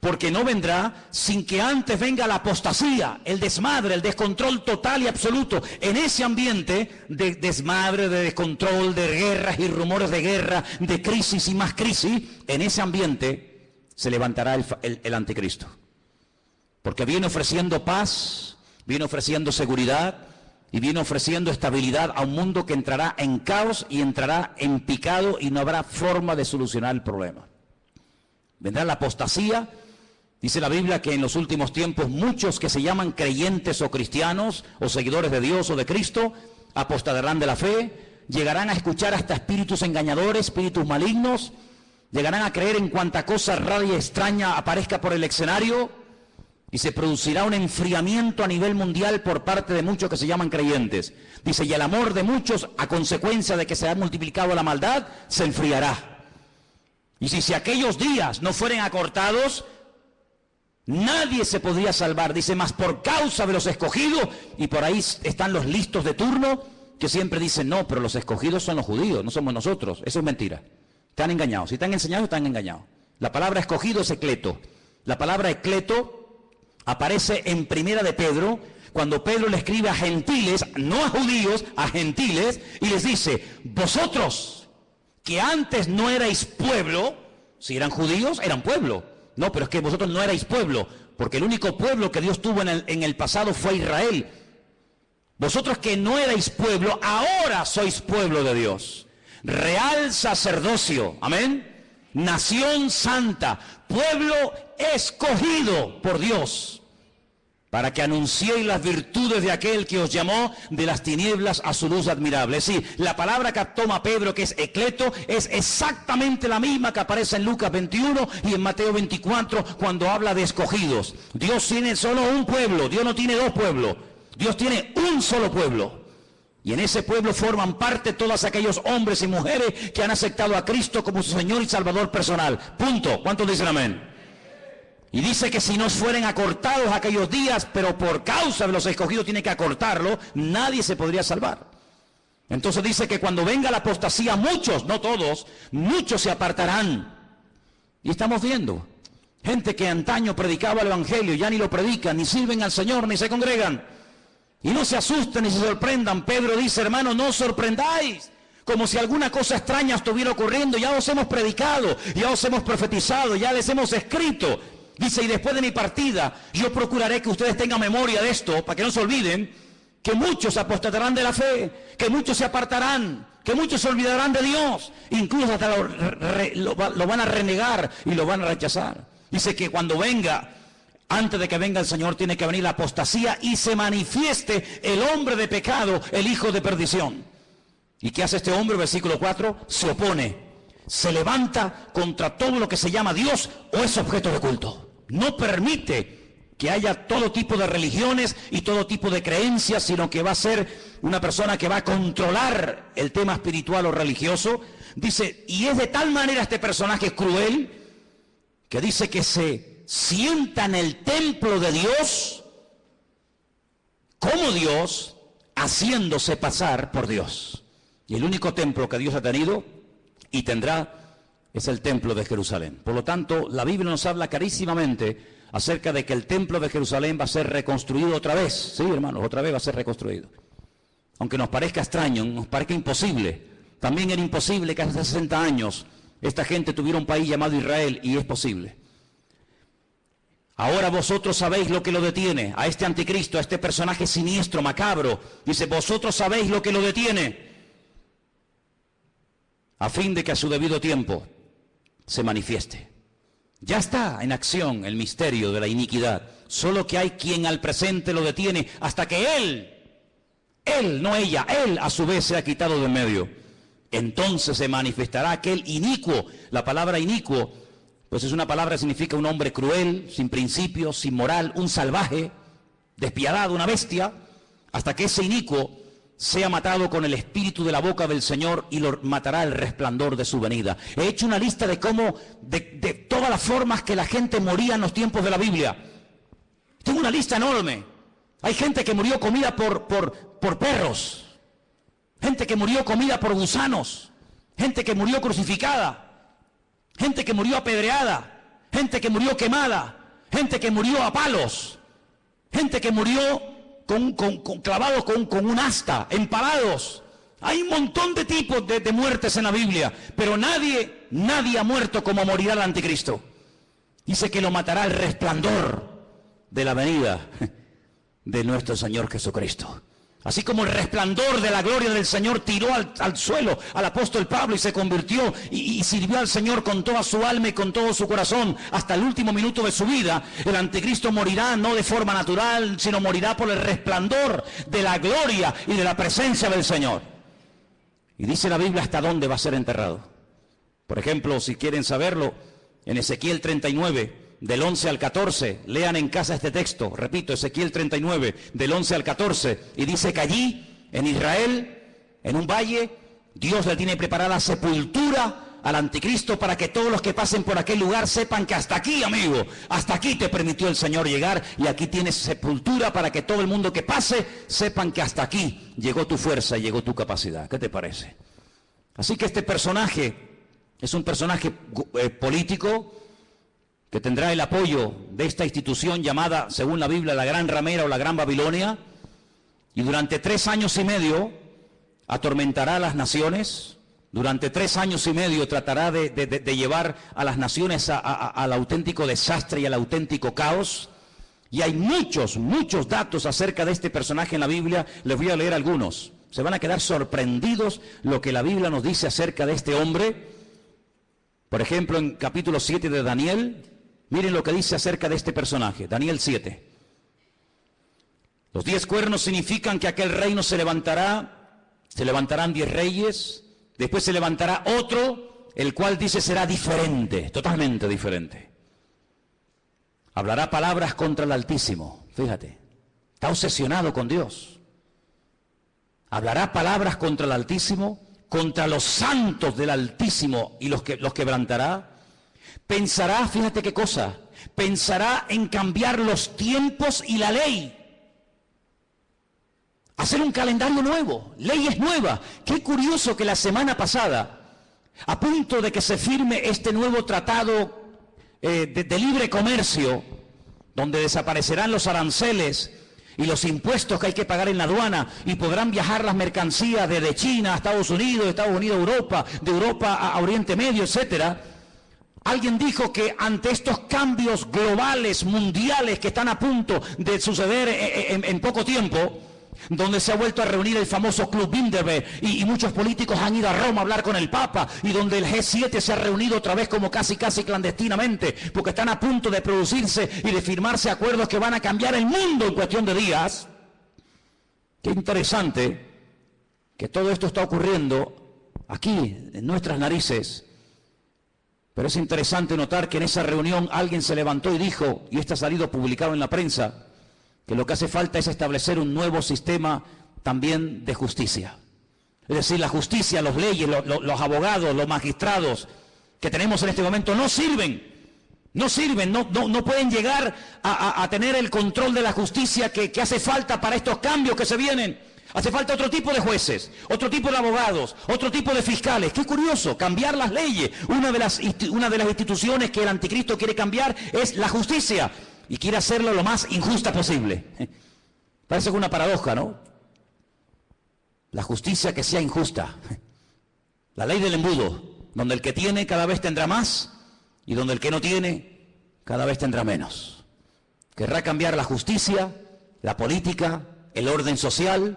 porque no vendrá sin que antes venga la apostasía, el desmadre, el descontrol total y absoluto. En ese ambiente de desmadre, de descontrol, de guerras y rumores de guerra, de crisis y más crisis, en ese ambiente se levantará el anticristo. Porque viene ofreciendo paz, viene ofreciendo seguridad y viene ofreciendo estabilidad a un mundo que entrará en caos y entrará en picado y no habrá forma de solucionar el problema. Vendrá la apostasía. Dice la Biblia que en los últimos tiempos muchos que se llaman creyentes o cristianos o seguidores de Dios o de Cristo apostatarán de la fe, llegarán a escuchar hasta espíritus engañadores, espíritus malignos, llegarán a creer en cuanta cosa rara y extraña aparezca por el escenario y se producirá un enfriamiento a nivel mundial por parte de muchos que se llaman creyentes. Dice, y el amor de muchos, a consecuencia de que se ha multiplicado la maldad, se enfriará. Y si aquellos días no fueren acortados, nadie se podría salvar. Dice, más por causa de los escogidos, y por ahí están los listos de turno, que siempre dicen, no, pero los escogidos son los judíos, no somos nosotros. Eso es mentira. Están engañados. Si están enseñados, están engañados. La palabra escogido es ecleto. La palabra ecleto aparece en Primera de Pedro, cuando Pedro le escribe a gentiles, no a judíos, a gentiles, y les dice, vosotros que antes no erais pueblo, si eran judíos, eran pueblo. No, pero es que vosotros no erais pueblo, porque el único pueblo que Dios tuvo en el pasado fue Israel. Vosotros que no erais pueblo, ahora sois pueblo de Dios. Real sacerdocio, amén. Nación santa, pueblo escogido por Dios, para que anunciéis las virtudes de aquel que os llamó de las tinieblas a su luz admirable. Es decir, la palabra que toma Pedro, que es ecleto, es exactamente la misma que aparece en Lucas 21 y en Mateo 24, cuando habla de escogidos. Dios tiene solo un pueblo, Dios no tiene dos pueblos, Dios tiene un solo pueblo. Y en ese pueblo forman parte todos aquellos hombres y mujeres que han aceptado a Cristo como su Señor y Salvador personal. Punto. ¿Cuántos dicen amén? Y dice que si no fueren acortados aquellos días, pero por causa de los escogidos tiene que acortarlo, nadie se podría salvar. Entonces dice que cuando venga la apostasía, muchos, no todos, muchos se apartarán. Y estamos viendo gente que antaño predicaba el evangelio, ya ni lo predican, ni sirven al Señor, ni se congregan. Y no se asusten ni se sorprendan. Pedro dice, hermanos, no os sorprendáis, como si alguna cosa extraña estuviera ocurriendo. Ya os hemos predicado, ya os hemos profetizado, ya les hemos escrito. Dice, y después de mi partida, yo procuraré que ustedes tengan memoria de esto, para que no se olviden, que muchos apostatarán de la fe, que muchos se apartarán, que muchos se olvidarán de Dios, incluso hasta lo van a renegar y lo van a rechazar. Dice que cuando venga, antes de que venga el Señor, tiene que venir la apostasía y se manifieste el hombre de pecado, el hijo de perdición. ¿Y qué hace este hombre? Versículo 4, se opone, se levanta contra todo lo que se llama Dios o es objeto de culto. No permite que haya todo tipo de religiones y todo tipo de creencias, sino que va a ser una persona que va a controlar el tema espiritual o religioso. Dice, y es de tal manera este personaje cruel, que dice que se sienta en el templo de Dios, como Dios, haciéndose pasar por Dios. Y el único templo que Dios ha tenido y tendrá es el templo de Jerusalén. Por lo tanto, la Biblia nos habla clarísimamente acerca de que el templo de Jerusalén va a ser reconstruido otra vez. Sí, hermanos, otra vez va a ser reconstruido. Aunque nos parezca extraño, nos parezca imposible. También era imposible que hace 60 años esta gente tuviera un país llamado Israel, y es posible. Ahora vosotros sabéis lo que lo detiene, a este anticristo, a este personaje siniestro, macabro. Dice, vosotros sabéis lo que lo detiene, a fin de que a su debido tiempo se manifieste. Ya está en acción el misterio de la iniquidad, solo que hay quien al presente lo detiene hasta que él, no ella, él a su vez se ha quitado de en medio. Entonces se manifestará aquel inicuo. La palabra inicuo, pues es una palabra que significa un hombre cruel, sin principios, sin moral, un salvaje, despiadado, una bestia, hasta que ese inicuo sea matado con el espíritu de la boca del Señor y lo matará el resplandor de su venida. He hecho una lista de cómo, de todas las formas que la gente moría en los tiempos de la Biblia. Tengo una lista enorme. Hay gente que murió comida por perros, gente que murió comida por gusanos, gente que murió crucificada, gente que murió apedreada, gente que murió quemada, gente que murió a palos, gente que murió clavados con un asta, empalados. Hay un montón de tipos de muertes en la Biblia, pero nadie ha muerto como morirá el anticristo. Dice que lo matará el resplandor de la venida de nuestro Señor Jesucristo. Así como el resplandor de la gloria del Señor tiró al suelo al apóstol Pablo y se convirtió y sirvió al Señor con toda su alma y con todo su corazón hasta el último minuto de su vida, el anticristo morirá no de forma natural, sino morirá por el resplandor de la gloria y de la presencia del Señor. Y dice la Biblia hasta dónde va a ser enterrado. Por ejemplo, si quieren saberlo, en Ezequiel 39, del 11 al 14, lean en casa este texto, repito, Ezequiel 39, del 11 al 14, y dice que allí, en Israel, en un valle, Dios le tiene preparada sepultura al anticristo para que todos los que pasen por aquel lugar sepan que hasta aquí, amigo, hasta aquí te permitió el Señor llegar, y aquí tienes sepultura para que todo el mundo que pase sepan que hasta aquí llegó tu fuerza y llegó tu capacidad. ¿Qué te parece? Así que este personaje es un personaje político, que tendrá el apoyo de esta institución llamada, según la Biblia, la Gran Ramera o la Gran Babilonia, y durante 3 años y medio atormentará a las naciones, durante 3 años y medio tratará de llevar a las naciones al auténtico desastre y al auténtico caos, y hay muchos datos acerca de este personaje en la Biblia. Les voy a leer algunos, se van a quedar sorprendidos lo que la Biblia nos dice acerca de este hombre. Por ejemplo, en capítulo 7 de Daniel, miren lo que dice acerca de este personaje, Daniel 7. Los 10 cuernos significan que aquel reino se levantarán 10 reyes, después se levantará otro, el cual dice será diferente, totalmente diferente. Hablará palabras contra el Altísimo, fíjate, está obsesionado con Dios. Hablará palabras contra el Altísimo, contra los santos del Altísimo y los quebrantará. Pensará, fíjate qué cosa, pensará en cambiar los tiempos y la ley. Hacer un calendario nuevo, leyes nuevas. Qué curioso que la semana pasada, a punto de que se firme este nuevo tratado de libre comercio, donde desaparecerán los aranceles y los impuestos que hay que pagar en la aduana, y podrán viajar las mercancías desde China a Estados Unidos, de Estados Unidos a Europa, de Europa a Oriente Medio, etcétera. Alguien dijo que ante estos cambios globales, mundiales, que están a punto de suceder en poco tiempo, donde se ha vuelto a reunir el famoso Club Bilderberg y muchos políticos han ido a Roma a hablar con el Papa, y donde el G7 se ha reunido otra vez como casi clandestinamente, porque están a punto de producirse y de firmarse acuerdos que van a cambiar el mundo en cuestión de días. Qué interesante que todo esto está ocurriendo aquí, en nuestras narices. Pero es interesante notar que en esa reunión alguien se levantó y dijo, y esto ha salido publicado en la prensa, que lo que hace falta es establecer un nuevo sistema también de justicia. Es decir, la justicia, las leyes, los abogados, los magistrados que tenemos en este momento no sirven, no pueden llegar a tener el control de la justicia que hace falta para estos cambios que se vienen. Hace falta otro tipo de jueces, otro tipo de abogados, otro tipo de fiscales. Qué curioso, cambiar las leyes. Una de las instituciones que el anticristo quiere cambiar es la justicia. Y quiere hacerlo lo más injusta posible. Parece que una paradoja, ¿no? La justicia que sea injusta. La ley del embudo, donde el que tiene cada vez tendrá más y donde el que no tiene cada vez tendrá menos. Querrá cambiar la justicia, la política, el orden social.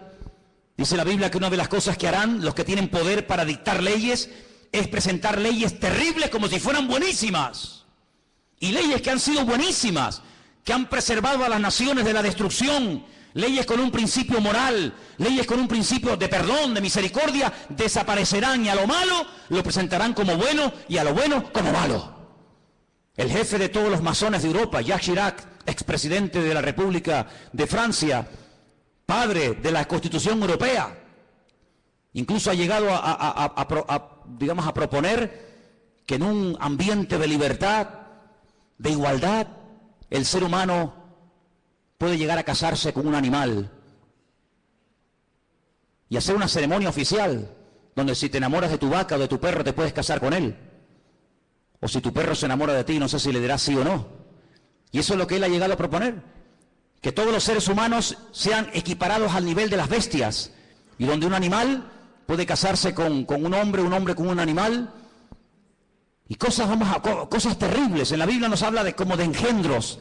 Dice la Biblia que una de las cosas que harán los que tienen poder para dictar leyes es presentar leyes terribles como si fueran buenísimas. Y leyes que han sido buenísimas, que han preservado a las naciones de la destrucción, leyes con un principio moral, leyes con un principio de perdón, de misericordia, desaparecerán, y a lo malo lo presentarán como bueno y a lo bueno como malo. El jefe de todos los masones de Europa, Jacques Chirac, expresidente de la República de Francia, padre de la Constitución Europea, incluso ha llegado a proponer que en un ambiente de libertad, de igualdad, el ser humano puede llegar a casarse con un animal y hacer una ceremonia oficial donde si te enamoras de tu vaca o de tu perro te puedes casar con él, o si tu perro se enamora de ti no sé si le dirás sí o no. Y eso es lo que él ha llegado a proponer, que todos los seres humanos sean equiparados al nivel de las bestias, y donde un animal puede casarse con un hombre con un animal. Y cosas terribles. En la Biblia nos habla como de engendros,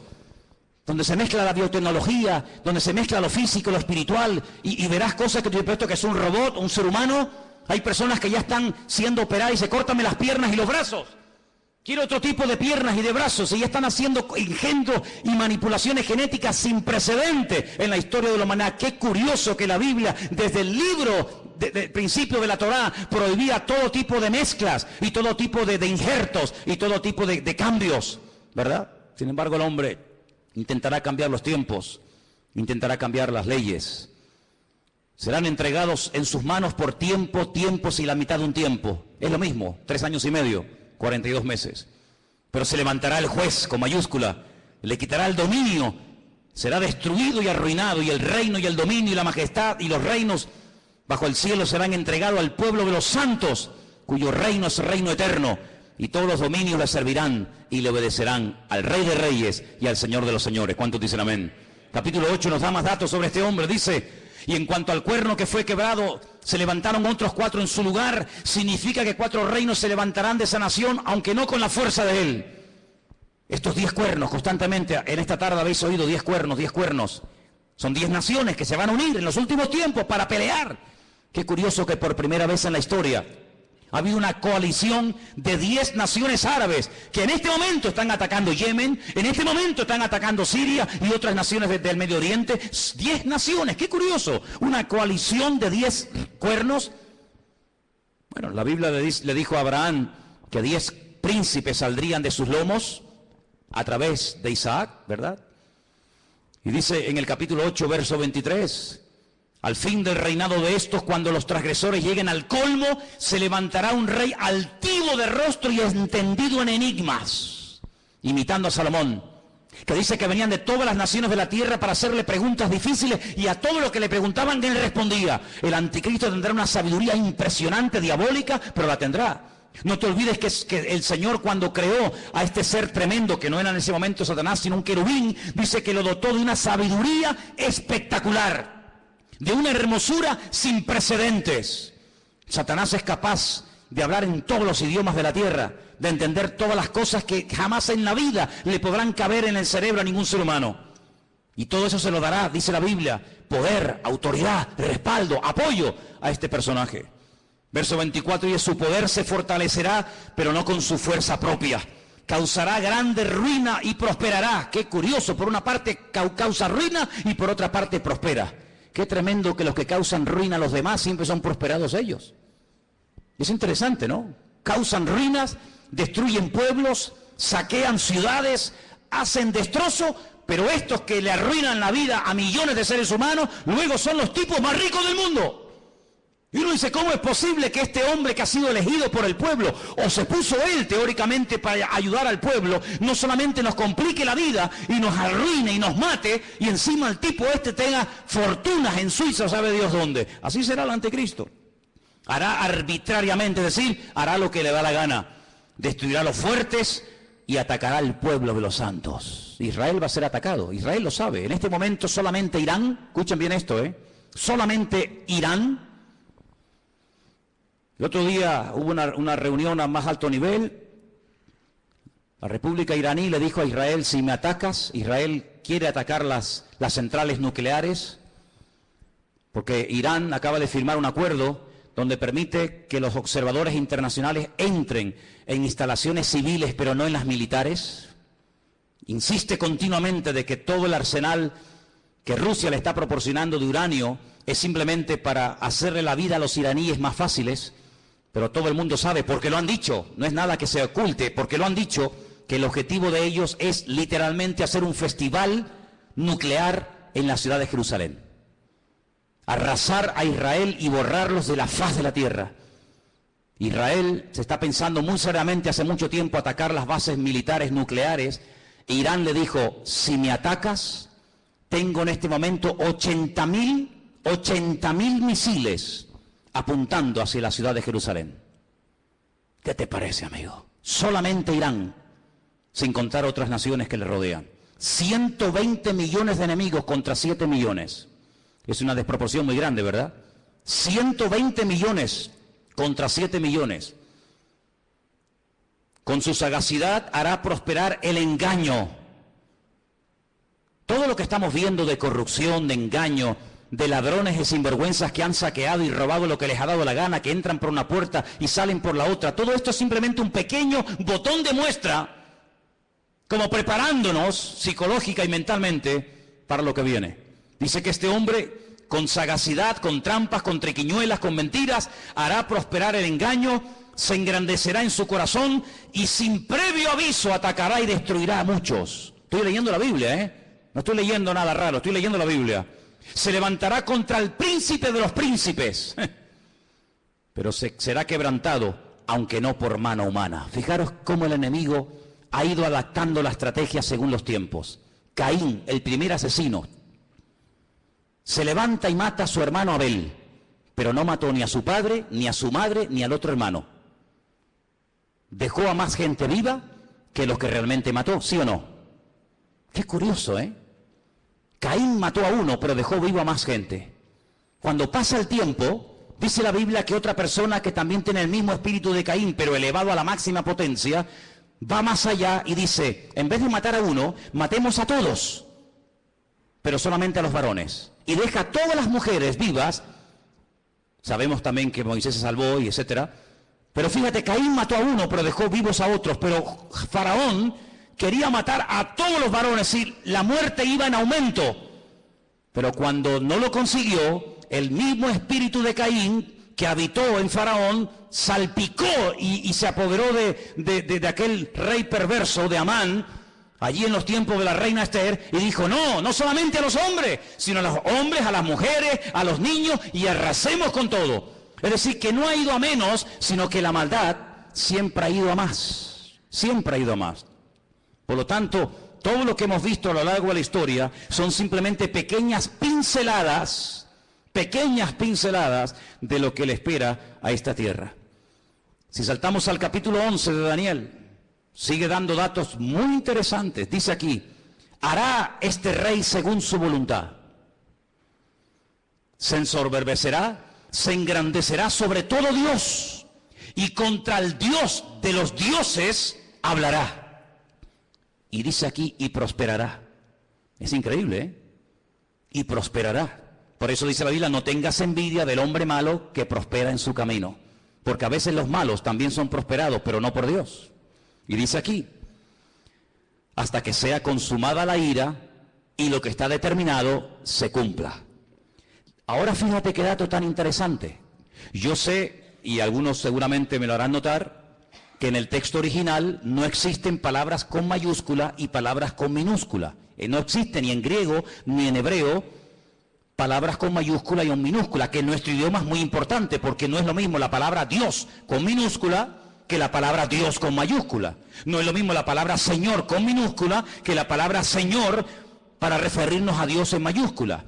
donde se mezcla la biotecnología, donde se mezcla lo físico, lo espiritual, y verás cosas que te he puesto que es un robot, un ser humano. Hay personas que ya están siendo operadas y se córtame las piernas y los brazos. Quiero otro tipo de piernas y de brazos, y ya están haciendo engendros y manipulaciones genéticas sin precedente en la historia de la humanidad. Qué curioso que la Biblia, desde el libro del principio de la Torá, prohibía todo tipo de mezclas y todo tipo de injertos y todo tipo de cambios, ¿verdad? Sin embargo, el hombre intentará cambiar los tiempos, intentará cambiar las leyes. Serán entregados en sus manos por tiempos y la mitad de un tiempo. Es lo mismo, 3 años y medio, 42 meses. Pero se levantará el juez con mayúscula, le quitará el dominio, será destruido y arruinado, y el reino y el dominio y la majestad y los reinos bajo el cielo serán entregados al pueblo de los santos, cuyo reino es reino eterno, y todos los dominios le servirán y le obedecerán al Rey de Reyes y al Señor de los Señores. ¿Cuántos dicen amén? Capítulo 8 nos da más datos sobre este hombre. Dice: y en cuanto al cuerno que fue quebrado, se levantaron otros 4 en su lugar. Significa que 4 reinos se levantarán de esa nación, aunque no con la fuerza de él. Estos 10 cuernos, constantemente, en esta tarde habéis oído 10 cuernos, 10 cuernos. Son 10 naciones que se van a unir en los últimos tiempos para pelear. Qué curioso que por primera vez en la historia ha habido una coalición de 10 naciones árabes que en este momento están atacando Yemen, en este momento están atacando Siria y otras naciones del Medio Oriente. 10 naciones, qué curioso, una coalición de 10 cuernos. Bueno, la Biblia le dijo a Abraham que 10 príncipes saldrían de sus lomos a través de Isaac, ¿verdad? Y dice en el capítulo 8, verso 23... al fin del reinado de estos, cuando los transgresores lleguen al colmo, se levantará un rey altivo de rostro y entendido en enigmas, imitando a Salomón, que dice que venían de todas las naciones de la tierra para hacerle preguntas difíciles, y a todo lo que le preguntaban él respondía. El anticristo tendrá una sabiduría impresionante, diabólica, pero la tendrá. No te olvides que el Señor, cuando creó a este ser tremendo, que no era en ese momento Satanás, sino un querubín, dice que lo dotó de una sabiduría espectacular, de una hermosura sin precedentes. Satanás es capaz de hablar en todos los idiomas de la tierra, de entender todas las cosas que jamás en la vida le podrán caber en el cerebro a ningún ser humano. Y todo eso se lo dará, dice la Biblia, poder, autoridad, respaldo, apoyo a este personaje. Verso 24, y su poder se fortalecerá, pero no con su fuerza propia. Causará grande ruina y prosperará. Qué curioso, por una parte causa ruina y por otra parte prospera. Qué tremendo que los que causan ruina a los demás siempre son prosperados ellos. Es interesante, ¿no? Causan ruinas, destruyen pueblos, saquean ciudades, hacen destrozo, pero estos que le arruinan la vida a millones de seres humanos, luego son los tipos más ricos del mundo. Y uno dice, ¿cómo es posible que este hombre que ha sido elegido por el pueblo, o se puso él teóricamente para ayudar al pueblo, no solamente nos complique la vida y nos arruine y nos mate, y encima el tipo este tenga fortunas en Suiza, sabe Dios dónde? Así será el anticristo. Hará arbitrariamente, es decir, hará lo que le da la gana. Destruirá a los fuertes y atacará al pueblo de los santos. Israel va a ser atacado, Israel lo sabe. En este momento solamente Irán, escuchen bien esto, solamente Irán. El otro día hubo una reunión a más alto nivel. La República iraní le dijo a Israel, si me atacas, Israel quiere atacar las centrales nucleares, porque Irán acaba de firmar un acuerdo donde permite que los observadores internacionales entren en instalaciones civiles, pero no en las militares. Insiste continuamente de que todo el arsenal que Rusia le está proporcionando de uranio es simplemente para hacerle la vida a los iraníes más fáciles, pero todo el mundo sabe, porque lo han dicho, no es nada que se oculte, porque lo han dicho, que el objetivo de ellos es literalmente hacer un festival nuclear en la ciudad de Jerusalén. Arrasar a Israel y borrarlos de la faz de la tierra. Israel se está pensando muy seriamente hace mucho tiempo atacar las bases militares nucleares. Irán le dijo, si me atacas, tengo en este momento 80.000 misiles apuntando hacia la ciudad de Jerusalén. ¿Qué te parece, amigo? Solamente Irán, sin contar otras naciones que le rodean. 120 millones de enemigos contra 7 millones. Es una desproporción muy grande, ¿verdad? 120 millones contra 7 millones. Con su sagacidad hará prosperar el engaño. Todo lo que estamos viendo de corrupción, de engaño, de ladrones y sinvergüenzas que han saqueado y robado lo que les ha dado la gana, que entran por una puerta y salen por la otra, todo esto es simplemente un pequeño botón de muestra, como preparándonos psicológica y mentalmente para lo que viene. Dice que este hombre, con sagacidad, con trampas, con triquiñuelas, con mentiras, hará prosperar el engaño, se engrandecerá en su corazón y sin previo aviso atacará y destruirá a muchos. Estoy leyendo la Biblia, no estoy leyendo nada raro, estoy leyendo la Biblia. Se levantará contra el príncipe de los príncipes, pero será quebrantado, aunque no por mano humana. Fijaros cómo el enemigo ha ido adaptando la estrategia según los tiempos. Caín, el primer asesino, se levanta y mata a su hermano Abel, pero no mató ni a su padre, ni a su madre, ni al otro hermano. Dejó a más gente viva que los que realmente mató, ¿sí o no? Qué curioso, Caín mató a uno, pero dejó vivo a más gente. Cuando pasa el tiempo, dice la Biblia que otra persona que también tiene el mismo espíritu de Caín, pero elevado a la máxima potencia, va más allá y dice, en vez de matar a uno, matemos a todos, pero solamente a los varones. Y deja a todas las mujeres vivas. Sabemos también que Moisés se salvó y etcétera. Pero fíjate, Caín mató a uno, pero dejó vivos a otros. Pero Faraón quería matar a todos los varones y la muerte iba en aumento. Pero cuando no lo consiguió, el mismo espíritu de Caín que habitó en Faraón salpicó y se apoderó de aquel rey perverso de Amán, allí en los tiempos de la reina Esther, y dijo, no solamente a los hombres, sino a los hombres, a las mujeres, a los niños, y arrasemos con todo. Es decir, que no ha ido a menos, sino que la maldad siempre ha ido a más, siempre ha ido a más. Por lo tanto, todo lo que hemos visto a lo largo de la historia son simplemente pequeñas pinceladas de lo que le espera a esta tierra. Si saltamos al capítulo 11 de Daniel, sigue dando datos muy interesantes. Dice aquí, hará este rey según su voluntad. Se ensoberbecerá, se engrandecerá sobre todo Dios, y contra el Dios de los dioses hablará. Y dice aquí, y prosperará. Es increíble, ¿eh? Y prosperará. Por eso dice la Biblia, no tengas envidia del hombre malo que prospera en su camino. Porque a veces los malos también son prosperados, pero no por Dios. Y dice aquí, hasta que sea consumada la ira y lo que está determinado se cumpla. Ahora fíjate qué dato tan interesante. Yo sé, y algunos seguramente me lo harán notar, que en el texto original no existen palabras con mayúscula y palabras con minúscula. No existe ni en griego ni en hebreo palabras con mayúscula y con minúscula, que en nuestro idioma es muy importante, porque no es lo mismo la palabra Dios con minúscula que la palabra Dios con mayúscula. No es lo mismo la palabra Señor con minúscula que la palabra Señor para referirnos a Dios en mayúscula.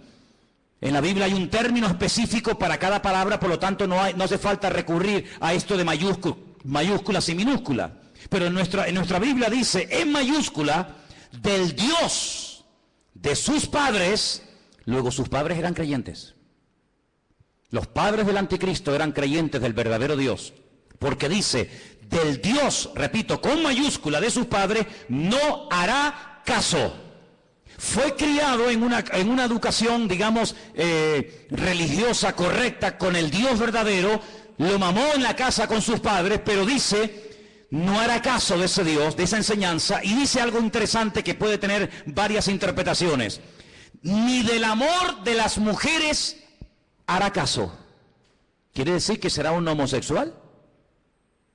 En la Biblia hay un término específico para cada palabra, por lo tanto no hace falta recurrir a esto de mayúsculas y minúsculas. Pero en nuestra Biblia dice en mayúscula, del Dios de sus padres. Luego sus padres eran creyentes. Los padres del anticristo eran creyentes del verdadero Dios. Porque dice, del Dios, repito, con mayúscula de sus padres, no hará caso. Fue criado en una educación, digamos, religiosa, correcta, con el Dios verdadero. Lo mamó en la casa con sus padres, pero dice, no hará caso de ese Dios, de esa enseñanza. Y dice algo interesante que puede tener varias interpretaciones. Ni del amor de las mujeres hará caso. ¿Quiere decir que será un homosexual?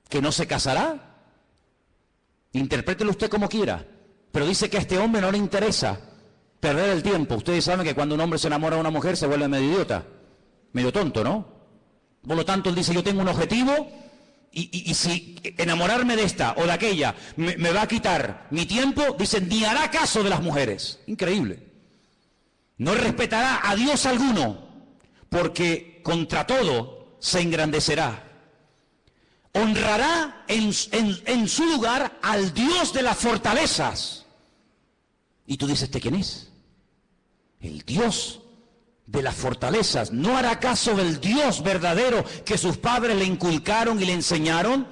¿Que no se casará? Interprételo usted como quiera. Pero dice que a este hombre no le interesa perder el tiempo. Ustedes saben que cuando un hombre se enamora de una mujer se vuelve medio idiota, medio tonto, ¿no? Por lo tanto, él dice, yo tengo un objetivo y si enamorarme de esta o de aquella me va a quitar mi tiempo, dice, ni hará caso de las mujeres. Increíble. No respetará a Dios alguno, porque contra todo se engrandecerá. Honrará en su lugar al Dios de las fortalezas. Y tú dices, ¿este quién es? El Dios de las fortalezas. No hará caso del Dios verdadero que sus padres le inculcaron y le enseñaron.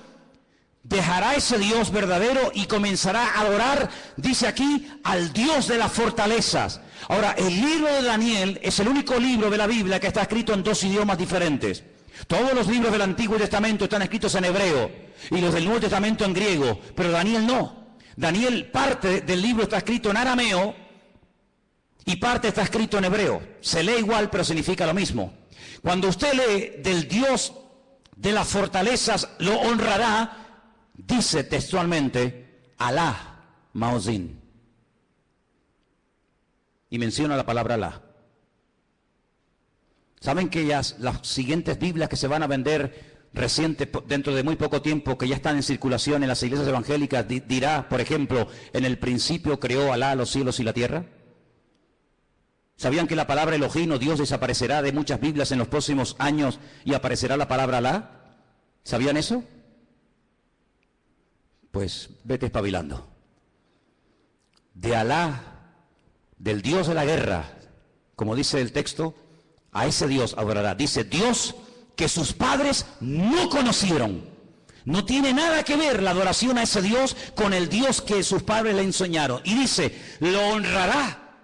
Dejará ese Dios verdadero y comenzará a adorar, dice aquí, al Dios de las fortalezas. Ahora, el libro de Daniel es el único libro de la Biblia que está escrito en dos idiomas diferentes. Todos los libros del Antiguo Testamento están escritos en hebreo y los del Nuevo Testamento en griego, pero Daniel no. Daniel, parte del libro está escrito en arameo y parte está escrito en hebreo. Se lee igual, pero significa lo mismo. Cuando usted lee del Dios de las fortalezas lo honrará, dice textualmente Alá Maozín. Y menciona la palabra Alá. ¿Saben que las siguientes Biblias que se van a vender dentro de muy poco tiempo, que ya están en circulación en las iglesias evangélicas, dirá, por ejemplo, en el principio creó Alá los cielos y la tierra? ¿Sabían que la palabra Elohim o Dios desaparecerá de muchas Biblias en los próximos años y aparecerá la palabra Alá? ¿Sabían eso? Pues vete espabilando. De Alá, del Dios de la guerra, como dice el texto, a ese Dios adorará. Dice, Dios que sus padres no conocieron. No tiene nada que ver la adoración a ese Dios con el Dios que sus padres le enseñaron. Y dice, lo honrará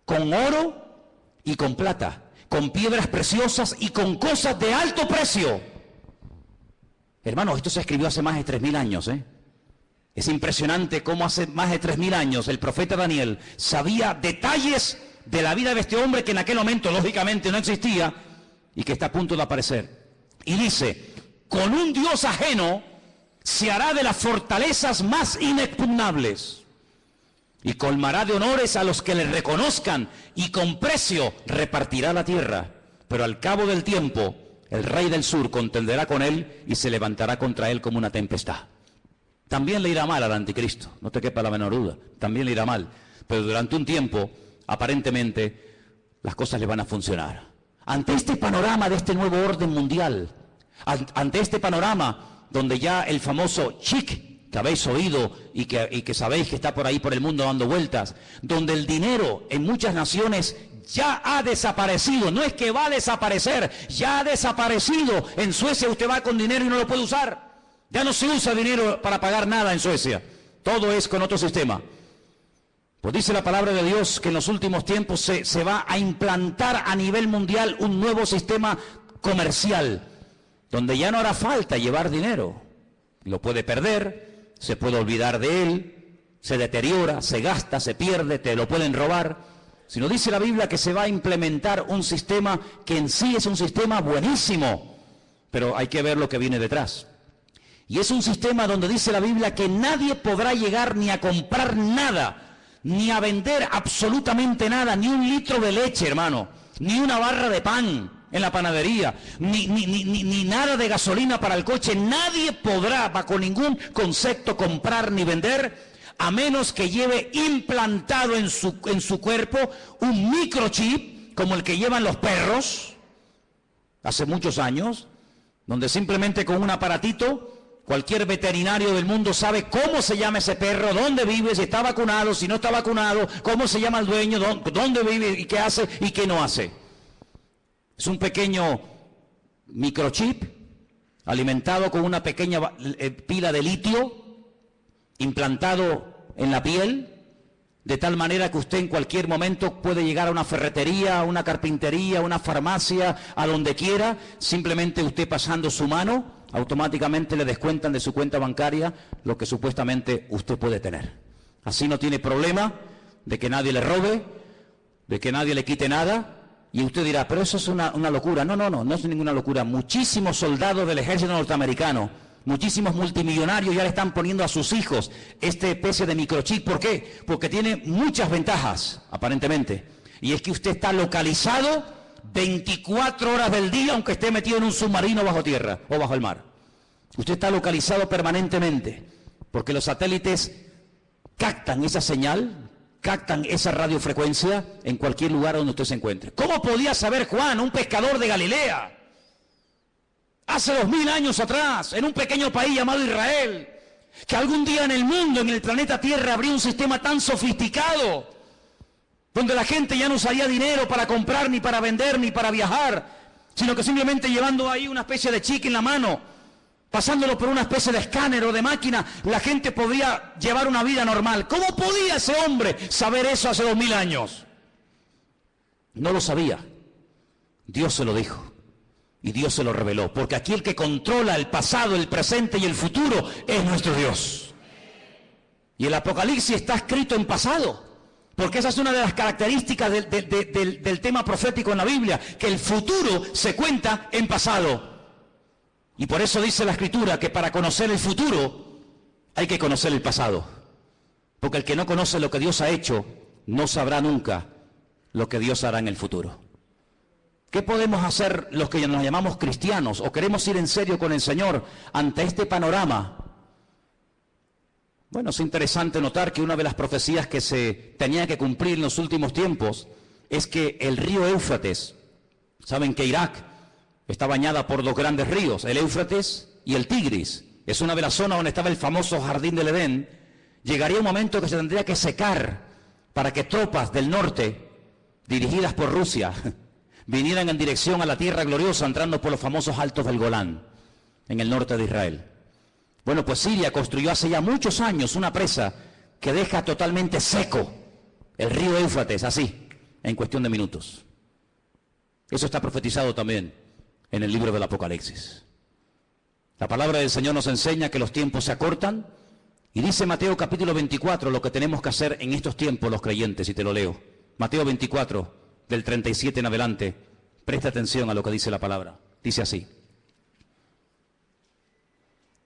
con oro y con plata, con piedras preciosas y con cosas de alto precio. Hermanos, esto se escribió hace más de 3000 años, ¿eh? Es impresionante cómo hace más de 3000 años el profeta Daniel sabía detalles de la vida de este hombre que en aquel momento lógicamente no existía y que está a punto de aparecer. Y dice, con un Dios ajeno se hará de las fortalezas más inexpugnables y colmará de honores a los que le reconozcan y con precio repartirá la tierra. Pero al cabo del tiempo el rey del sur contenderá con él y se levantará contra él como una tempestad. También le irá mal al anticristo, no te quepa la menor duda, también le irá mal. Pero durante un tiempo, aparentemente, las cosas le van a funcionar. Ante este panorama de este nuevo orden mundial, ante este panorama donde ya el famoso chic que habéis oído y que sabéis que está por ahí por el mundo dando vueltas, donde el dinero en muchas naciones ya ha desaparecido, no es que va a desaparecer, ya ha desaparecido. En Suecia usted va con dinero y no lo puede usar. Ya no se usa dinero para pagar nada en Suecia. Todo es con otro sistema. Pues dice la palabra de Dios que en los últimos tiempos se va a implantar a nivel mundial un nuevo sistema comercial, donde ya no hará falta llevar dinero. Lo puede perder, se puede olvidar de él, se deteriora, se gasta, se pierde, te lo pueden robar. Sino dice la Biblia que se va a implementar un sistema que en sí es un sistema buenísimo, pero hay que ver lo que viene detrás. Y es un sistema donde dice la Biblia que nadie podrá llegar ni a comprar nada, ni a vender absolutamente nada, ni un litro de leche, hermano, ni una barra de pan en la panadería, ni nada de gasolina para el coche. Nadie podrá, bajo ningún concepto, comprar ni vender, a menos que lleve implantado en su cuerpo un microchip, como el que llevan los perros, hace muchos años, donde simplemente con un aparatito, cualquier veterinario del mundo sabe cómo se llama ese perro, dónde vive, si está vacunado, si no está vacunado, cómo se llama el dueño, dónde vive y qué hace y qué no hace. Es un pequeño microchip alimentado con una pequeña pila de litio implantado en la piel, de tal manera que usted en cualquier momento puede llegar a una ferretería, a una carpintería, a una farmacia, a donde quiera, simplemente usted pasando su mano, automáticamente le descuentan de su cuenta bancaria lo que supuestamente usted puede tener. Así no tiene problema de que nadie le robe, de que nadie le quite nada. Y usted dirá, pero eso es una locura. No es ninguna locura. Muchísimos soldados del ejército norteamericano, muchísimos multimillonarios ya le están poniendo a sus hijos esta especie de microchip. ¿Por qué? Porque tiene muchas ventajas, aparentemente. Y es que usted está localizado 24 horas del día, aunque esté metido en un submarino bajo tierra o bajo el mar. Usted está localizado permanentemente, porque los satélites captan esa señal, captan esa radiofrecuencia en cualquier lugar donde usted se encuentre. ¿Cómo podía saber Juan, un pescador de Galilea, hace 2000 años atrás, en un pequeño país llamado Israel, que algún día en el mundo, en el planeta Tierra, habría un sistema tan sofisticado, donde la gente ya no usaría dinero para comprar, ni para vender, ni para viajar, sino que simplemente llevando ahí una especie de chique en la mano, pasándolo por una especie de escáner o de máquina, la gente podría llevar una vida normal? ¿Cómo podía ese hombre saber eso hace 2000 años? No lo sabía. Dios se lo dijo. Y Dios se lo reveló. Porque aquí el que controla el pasado, el presente y el futuro es nuestro Dios. Y el Apocalipsis está escrito en pasado. Porque esa es una de las características del tema profético en la Biblia, que el futuro se cuenta en pasado. Y por eso dice la Escritura que para conocer el futuro hay que conocer el pasado. Porque el que no conoce lo que Dios ha hecho, no sabrá nunca lo que Dios hará en el futuro. ¿Qué podemos hacer los que nos llamamos cristianos o queremos ir en serio con el Señor ante este panorama? Bueno, es interesante notar que una de las profecías que se tenía que cumplir en los últimos tiempos es que el río Éufrates, saben que Irak está bañada por dos grandes ríos, el Éufrates y el Tigris. Es una de las zonas donde estaba el famoso Jardín del Edén. Llegaría un momento que se tendría que secar para que tropas del norte, dirigidas por Rusia, vinieran en dirección a la tierra gloriosa, entrando por los famosos altos del Golán, en el norte de Israel. Bueno, pues Siria construyó hace ya muchos años una presa que deja totalmente seco el río Éufrates, así, en cuestión de minutos. Eso está profetizado también en el libro del Apocalipsis. La palabra del Señor nos enseña que los tiempos se acortan, y dice Mateo capítulo 24 lo que tenemos que hacer en estos tiempos los creyentes, y te lo leo. Mateo 24, del 37 en adelante, presta atención a lo que dice la palabra. Dice así: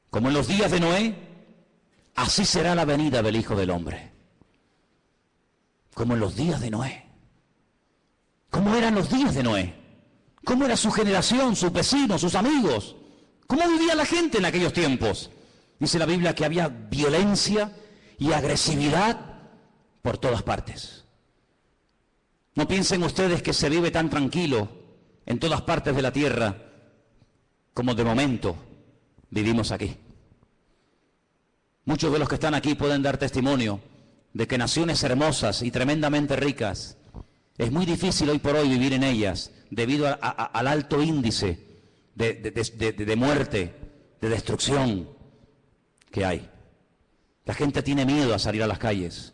como en los días de Noé, así será la venida del Hijo del Hombre. Como en los días de Noé. ¿Cómo eran los días de Noé? ¿Cómo era su generación, sus vecinos, sus amigos? ¿Cómo vivía la gente en aquellos tiempos? Dice la Biblia que había violencia y agresividad por todas partes. No piensen ustedes que se vive tan tranquilo en todas partes de la tierra como de momento vivimos aquí. Muchos de los que están aquí pueden dar testimonio de que naciones hermosas y tremendamente ricas, es muy difícil hoy por hoy vivir en ellas debido al alto índice de muerte, de destrucción que hay. La gente tiene miedo a salir a las calles.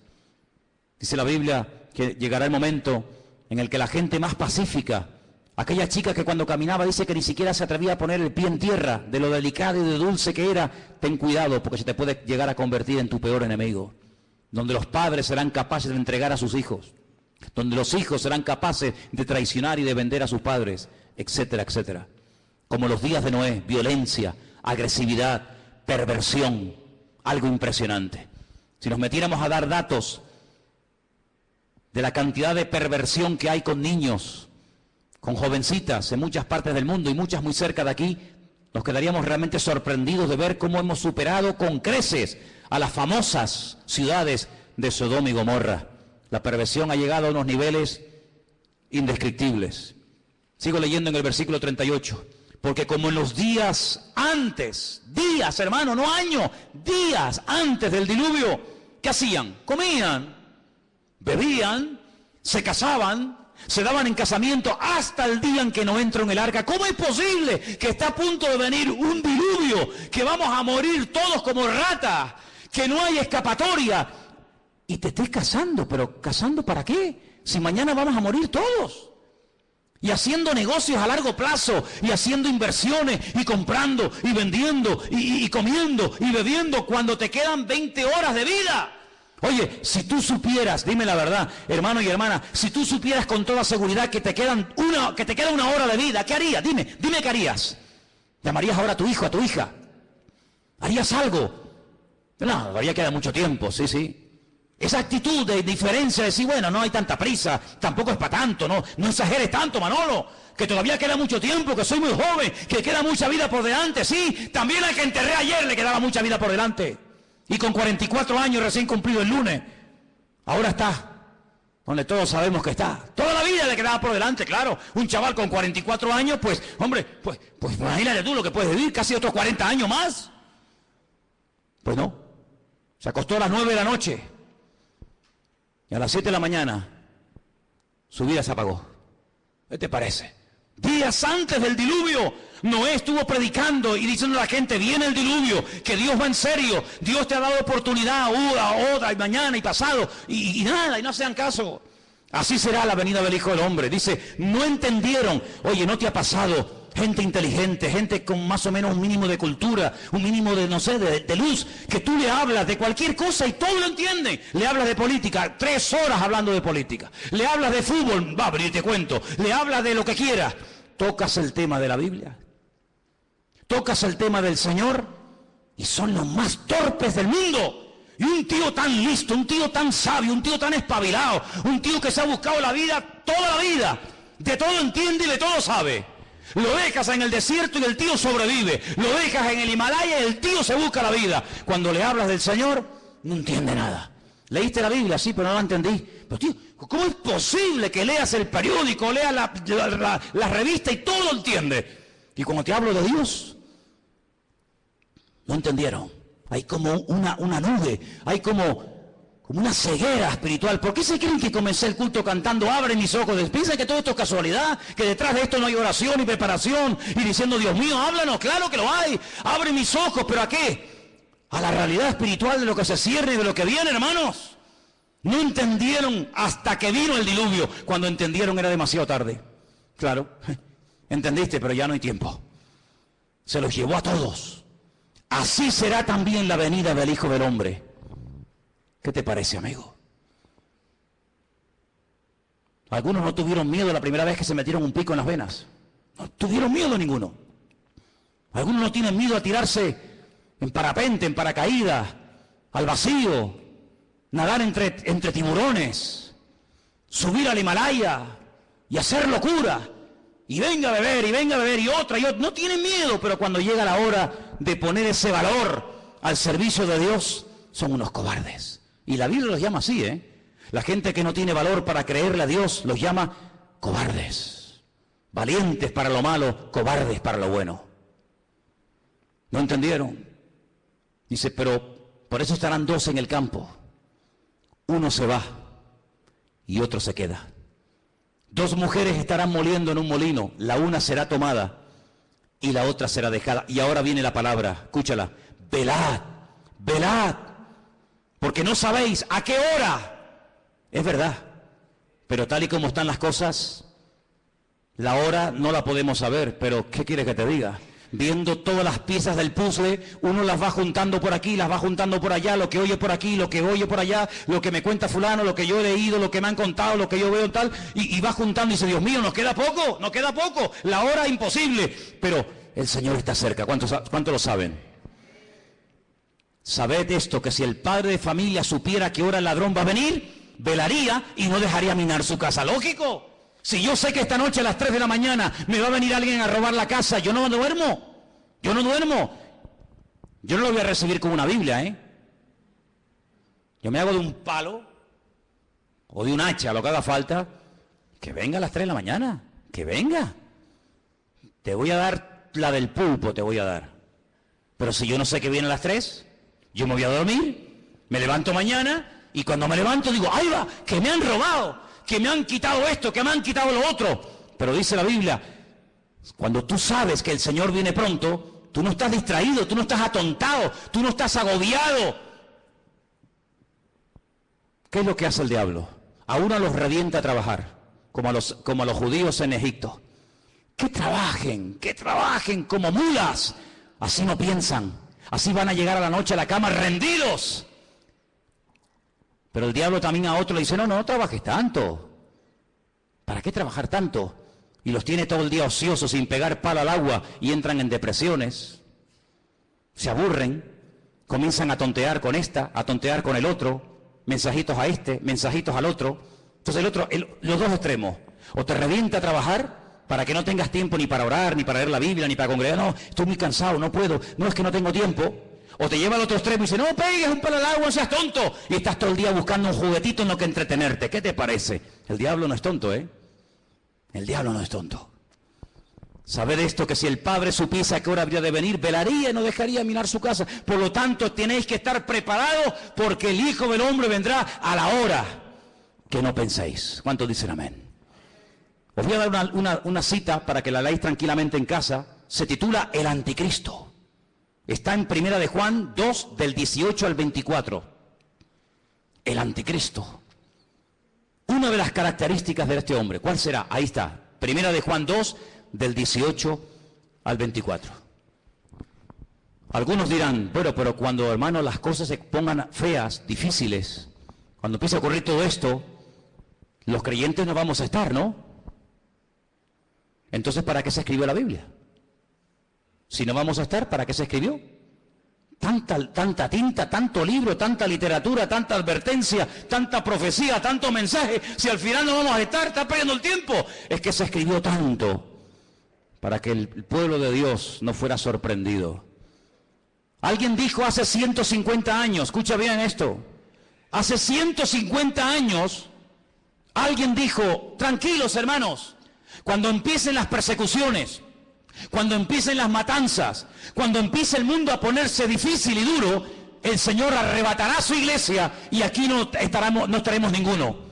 Dice la Biblia que llegará el momento en el que la gente más pacífica, aquella chica que cuando caminaba dice que ni siquiera se atrevía a poner el pie en tierra, de lo delicado y de dulce que era, ten cuidado porque se te puede llegar a convertir en tu peor enemigo. Donde los padres serán capaces de entregar a sus hijos, donde los hijos serán capaces de traicionar y de vender a sus padres, etcétera, etcétera. Como los días de Noé, violencia, agresividad, perversión, algo impresionante. Si nos metiéramos a dar datos de la cantidad de perversión que hay con niños, con jovencitas en muchas partes del mundo y muchas muy cerca de aquí, nos quedaríamos realmente sorprendidos de ver cómo hemos superado con creces a las famosas ciudades de Sodoma y Gomorra. La perversión ha llegado a unos niveles indescriptibles. Sigo leyendo en el versículo 38. Porque como en los días antes, días hermano, no años, días antes del diluvio, ¿qué hacían? Comían, bebían, se casaban, se daban en casamiento hasta el día en que no entró en el arca. ¿Cómo es posible que está a punto de venir un diluvio, que vamos a morir todos como ratas, que no hay escapatoria? Y te estés casando, pero ¿casando para qué? Si mañana vamos a morir todos. Y haciendo negocios a largo plazo, y haciendo inversiones, y comprando, y vendiendo, y comiendo, y bebiendo, cuando te quedan 20 horas de vida. Oye, si tú supieras, dime la verdad, hermano y hermana, si tú supieras con toda seguridad que te queda una hora de vida, ¿qué harías? Dime qué harías. ¿Llamarías ahora a tu hijo, a tu hija? ¿Harías algo? No, todavía queda mucho tiempo, sí. Esa actitud de diferencia, de decir, bueno, no hay tanta prisa, tampoco es para tanto, no exageres tanto, Manolo, que todavía queda mucho tiempo, que soy muy joven, que queda mucha vida por delante. Sí, también al que enterré ayer le quedaba mucha vida por delante. Y con 44 años recién cumplido el lunes, ahora está donde todos sabemos que está. Toda la vida le quedaba por delante, claro. Un chaval con 44 años, pues, hombre, pues imagínate tú lo que puedes vivir, casi otros 40 años más. Pues no, se acostó a las 9 de la noche. Y a las 7 de la mañana, su vida se apagó. ¿Qué te parece? Días antes del diluvio, Noé estuvo predicando y diciendo a la gente, viene el diluvio, que Dios va en serio, Dios te ha dado oportunidad, otra, y mañana, y pasado, y nada, y no hacían caso. Así será la venida del Hijo del Hombre. Dice, no entendieron. Oye, ¿no te ha pasado? Gente inteligente, gente con más o menos un mínimo de cultura, un mínimo de, no sé, de luz, que tú le hablas de cualquier cosa y todo lo entienden. Le hablas de política, 3 horas hablando de política. Le hablas de fútbol, va, pero yo te cuento. Le hablas de lo que quieras. Tocas el tema de la Biblia, tocas el tema del Señor y son los más torpes del mundo. Y un tío tan listo, un tío tan sabio, un tío tan espabilado, un tío que se ha buscado la vida, toda la vida, de todo entiende y de todo sabe. Lo dejas en el desierto y el tío sobrevive. Lo dejas en el Himalaya y el tío se busca la vida. Cuando le hablas del Señor, no entiende nada. ¿Leíste la Biblia? Sí, pero no la entendí. Pero tío, ¿cómo es posible que leas el periódico, leas la revista y todo lo entiende? Y cuando te hablo de Dios, no entendieron. Hay como una nube, hay como una ceguera espiritual. ¿Por qué se creen que comencé el culto cantando abre mis ojos? ¿Piensan que todo esto es casualidad? ¿Que detrás de esto no hay oración y preparación? Y diciendo, Dios mío, háblanos. Claro que lo hay. Abre mis ojos, ¿pero a qué? A la realidad espiritual de lo que se cierne y de lo que viene, hermanos. No entendieron hasta que vino el diluvio. Cuando entendieron era demasiado tarde. Claro, entendiste, pero ya no hay tiempo. Se los llevó a todos. Así será también la venida del Hijo del Hombre. ¿Qué te parece, amigo? Algunos no tuvieron miedo la primera vez que se metieron un pico en las venas. No tuvieron miedo ninguno. Algunos no tienen miedo a tirarse en parapente, en paracaídas, al vacío, nadar entre tiburones, subir al Himalaya y hacer locura. Y venga a beber, y otra. No tienen miedo, pero cuando llega la hora de poner ese valor al servicio de Dios son unos cobardes. Y la Biblia los llama así, La gente que no tiene valor para creerle a Dios los llama cobardes. Valientes para lo malo, cobardes para lo bueno. ¿No entendieron? Dice, pero por eso estarán dos en el campo. Uno se va y otro se queda. Dos mujeres estarán moliendo en un molino, la una será tomada y la otra será dejada. Y ahora viene la palabra, escúchala, velad, velad, porque no sabéis a qué hora. Es verdad, pero tal y como están las cosas, la hora no la podemos saber, pero ¿qué quieres que te diga? Viendo todas las piezas del puzzle, uno las va juntando por aquí, las va juntando por allá, lo que oye por aquí, lo que oye por allá, lo que me cuenta fulano, lo que yo he leído, lo que me han contado, lo que yo veo tal, y va juntando y dice, Dios mío, nos queda poco, la hora imposible, pero el Señor está cerca. ¿Cuántos lo saben? Sabed esto, que si el padre de familia supiera que hora el ladrón va a venir, velaría y no dejaría minar su casa. Lógico. Si yo sé que esta noche a las 3 de la mañana me va a venir alguien a robar la casa, yo no duermo. Yo no lo voy a recibir con una Biblia, Yo me hago de un palo o de un hacha, lo que haga falta, que venga a las 3 de la mañana, que venga. Te voy a dar la del pulpo, te voy a dar. Pero si yo no sé que viene a las 3, yo me voy a dormir, me levanto mañana y cuando me levanto digo, ¡ay va! ¡Que me han robado! Que me han quitado esto, que me han quitado lo otro. Pero dice la Biblia, cuando tú sabes que el Señor viene pronto, tú no estás distraído, tú no estás atontado, tú no estás agobiado. ¿Qué es lo que hace el diablo? A uno los revienta a trabajar, como a los judíos en Egipto. Que trabajen como mulas. Así no piensan, así van a llegar a la noche a la cama rendidos. Pero el diablo también a otro le dice, no trabajes tanto. ¿Para qué trabajar tanto? Y los tiene todo el día ociosos, sin pegar palo al agua, y entran en depresiones. Se aburren, comienzan a tontear con esta, a tontear con el otro, mensajitos a este, mensajitos al otro. Entonces los dos extremos. O te revienta a trabajar para que no tengas tiempo ni para orar, ni para leer la Biblia, ni para congregar. No, estoy muy cansado, no puedo. No, es que no tengo tiempo. O te lleva al otro extremo y dice, no pegues un palo al agua, no seas tonto. Y estás todo el día buscando un juguetito en lo que entretenerte. ¿Qué te parece? El diablo no es tonto, El diablo no es tonto. Sabed esto, que si el padre supiese a qué hora habría de venir, velaría y no dejaría minar su casa. Por lo tanto, tenéis que estar preparados, porque el Hijo del Hombre vendrá a la hora que no penséis. ¿Cuántos dicen amén? Os voy a dar una cita para que la leáis tranquilamente en casa. Se titula El Anticristo. Está en 1 de Juan 2, del 18 al 24. El Anticristo. Una de las características de este hombre, ¿cuál será? Ahí está. 1 de Juan 2, del 18 al 24. Algunos dirán, bueno, pero cuando, hermano, las cosas se pongan feas, difíciles, cuando empiece a ocurrir todo esto, los creyentes no vamos a estar, ¿no? Entonces, ¿para qué se escribió la Biblia? Si no vamos a estar, ¿para qué se escribió? Tanta tinta, tanto libro, tanta literatura, tanta advertencia, tanta profecía, tanto mensaje. Si al final no vamos a estar, está perdiendo el tiempo. Es que se escribió tanto para que el pueblo de Dios no fuera sorprendido. Alguien dijo hace 150 años, escucha bien esto, hace 150 años, alguien dijo, tranquilos hermanos, cuando empiecen las persecuciones, cuando empiecen las matanzas, cuando empiece el mundo a ponerse difícil y duro, el Señor arrebatará su iglesia y aquí no estaremos ninguno.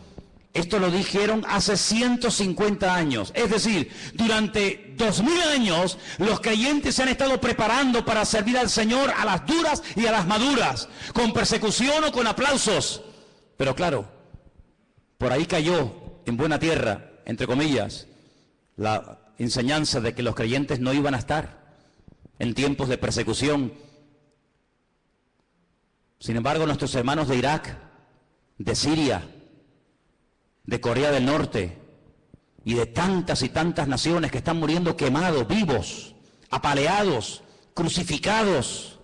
Esto lo dijeron hace 150 años. Es decir, durante 2000 años los creyentes se han estado preparando para servir al Señor a las duras y a las maduras, con persecución o con aplausos. Pero claro, por ahí cayó en buena tierra, entre comillas, la enseñanza de que los creyentes no iban a estar en tiempos de persecución. Sin embargo, nuestros hermanos de Irak, de Siria, de Corea del Norte y de tantas y tantas naciones que están muriendo quemados, vivos, apaleados, crucificados,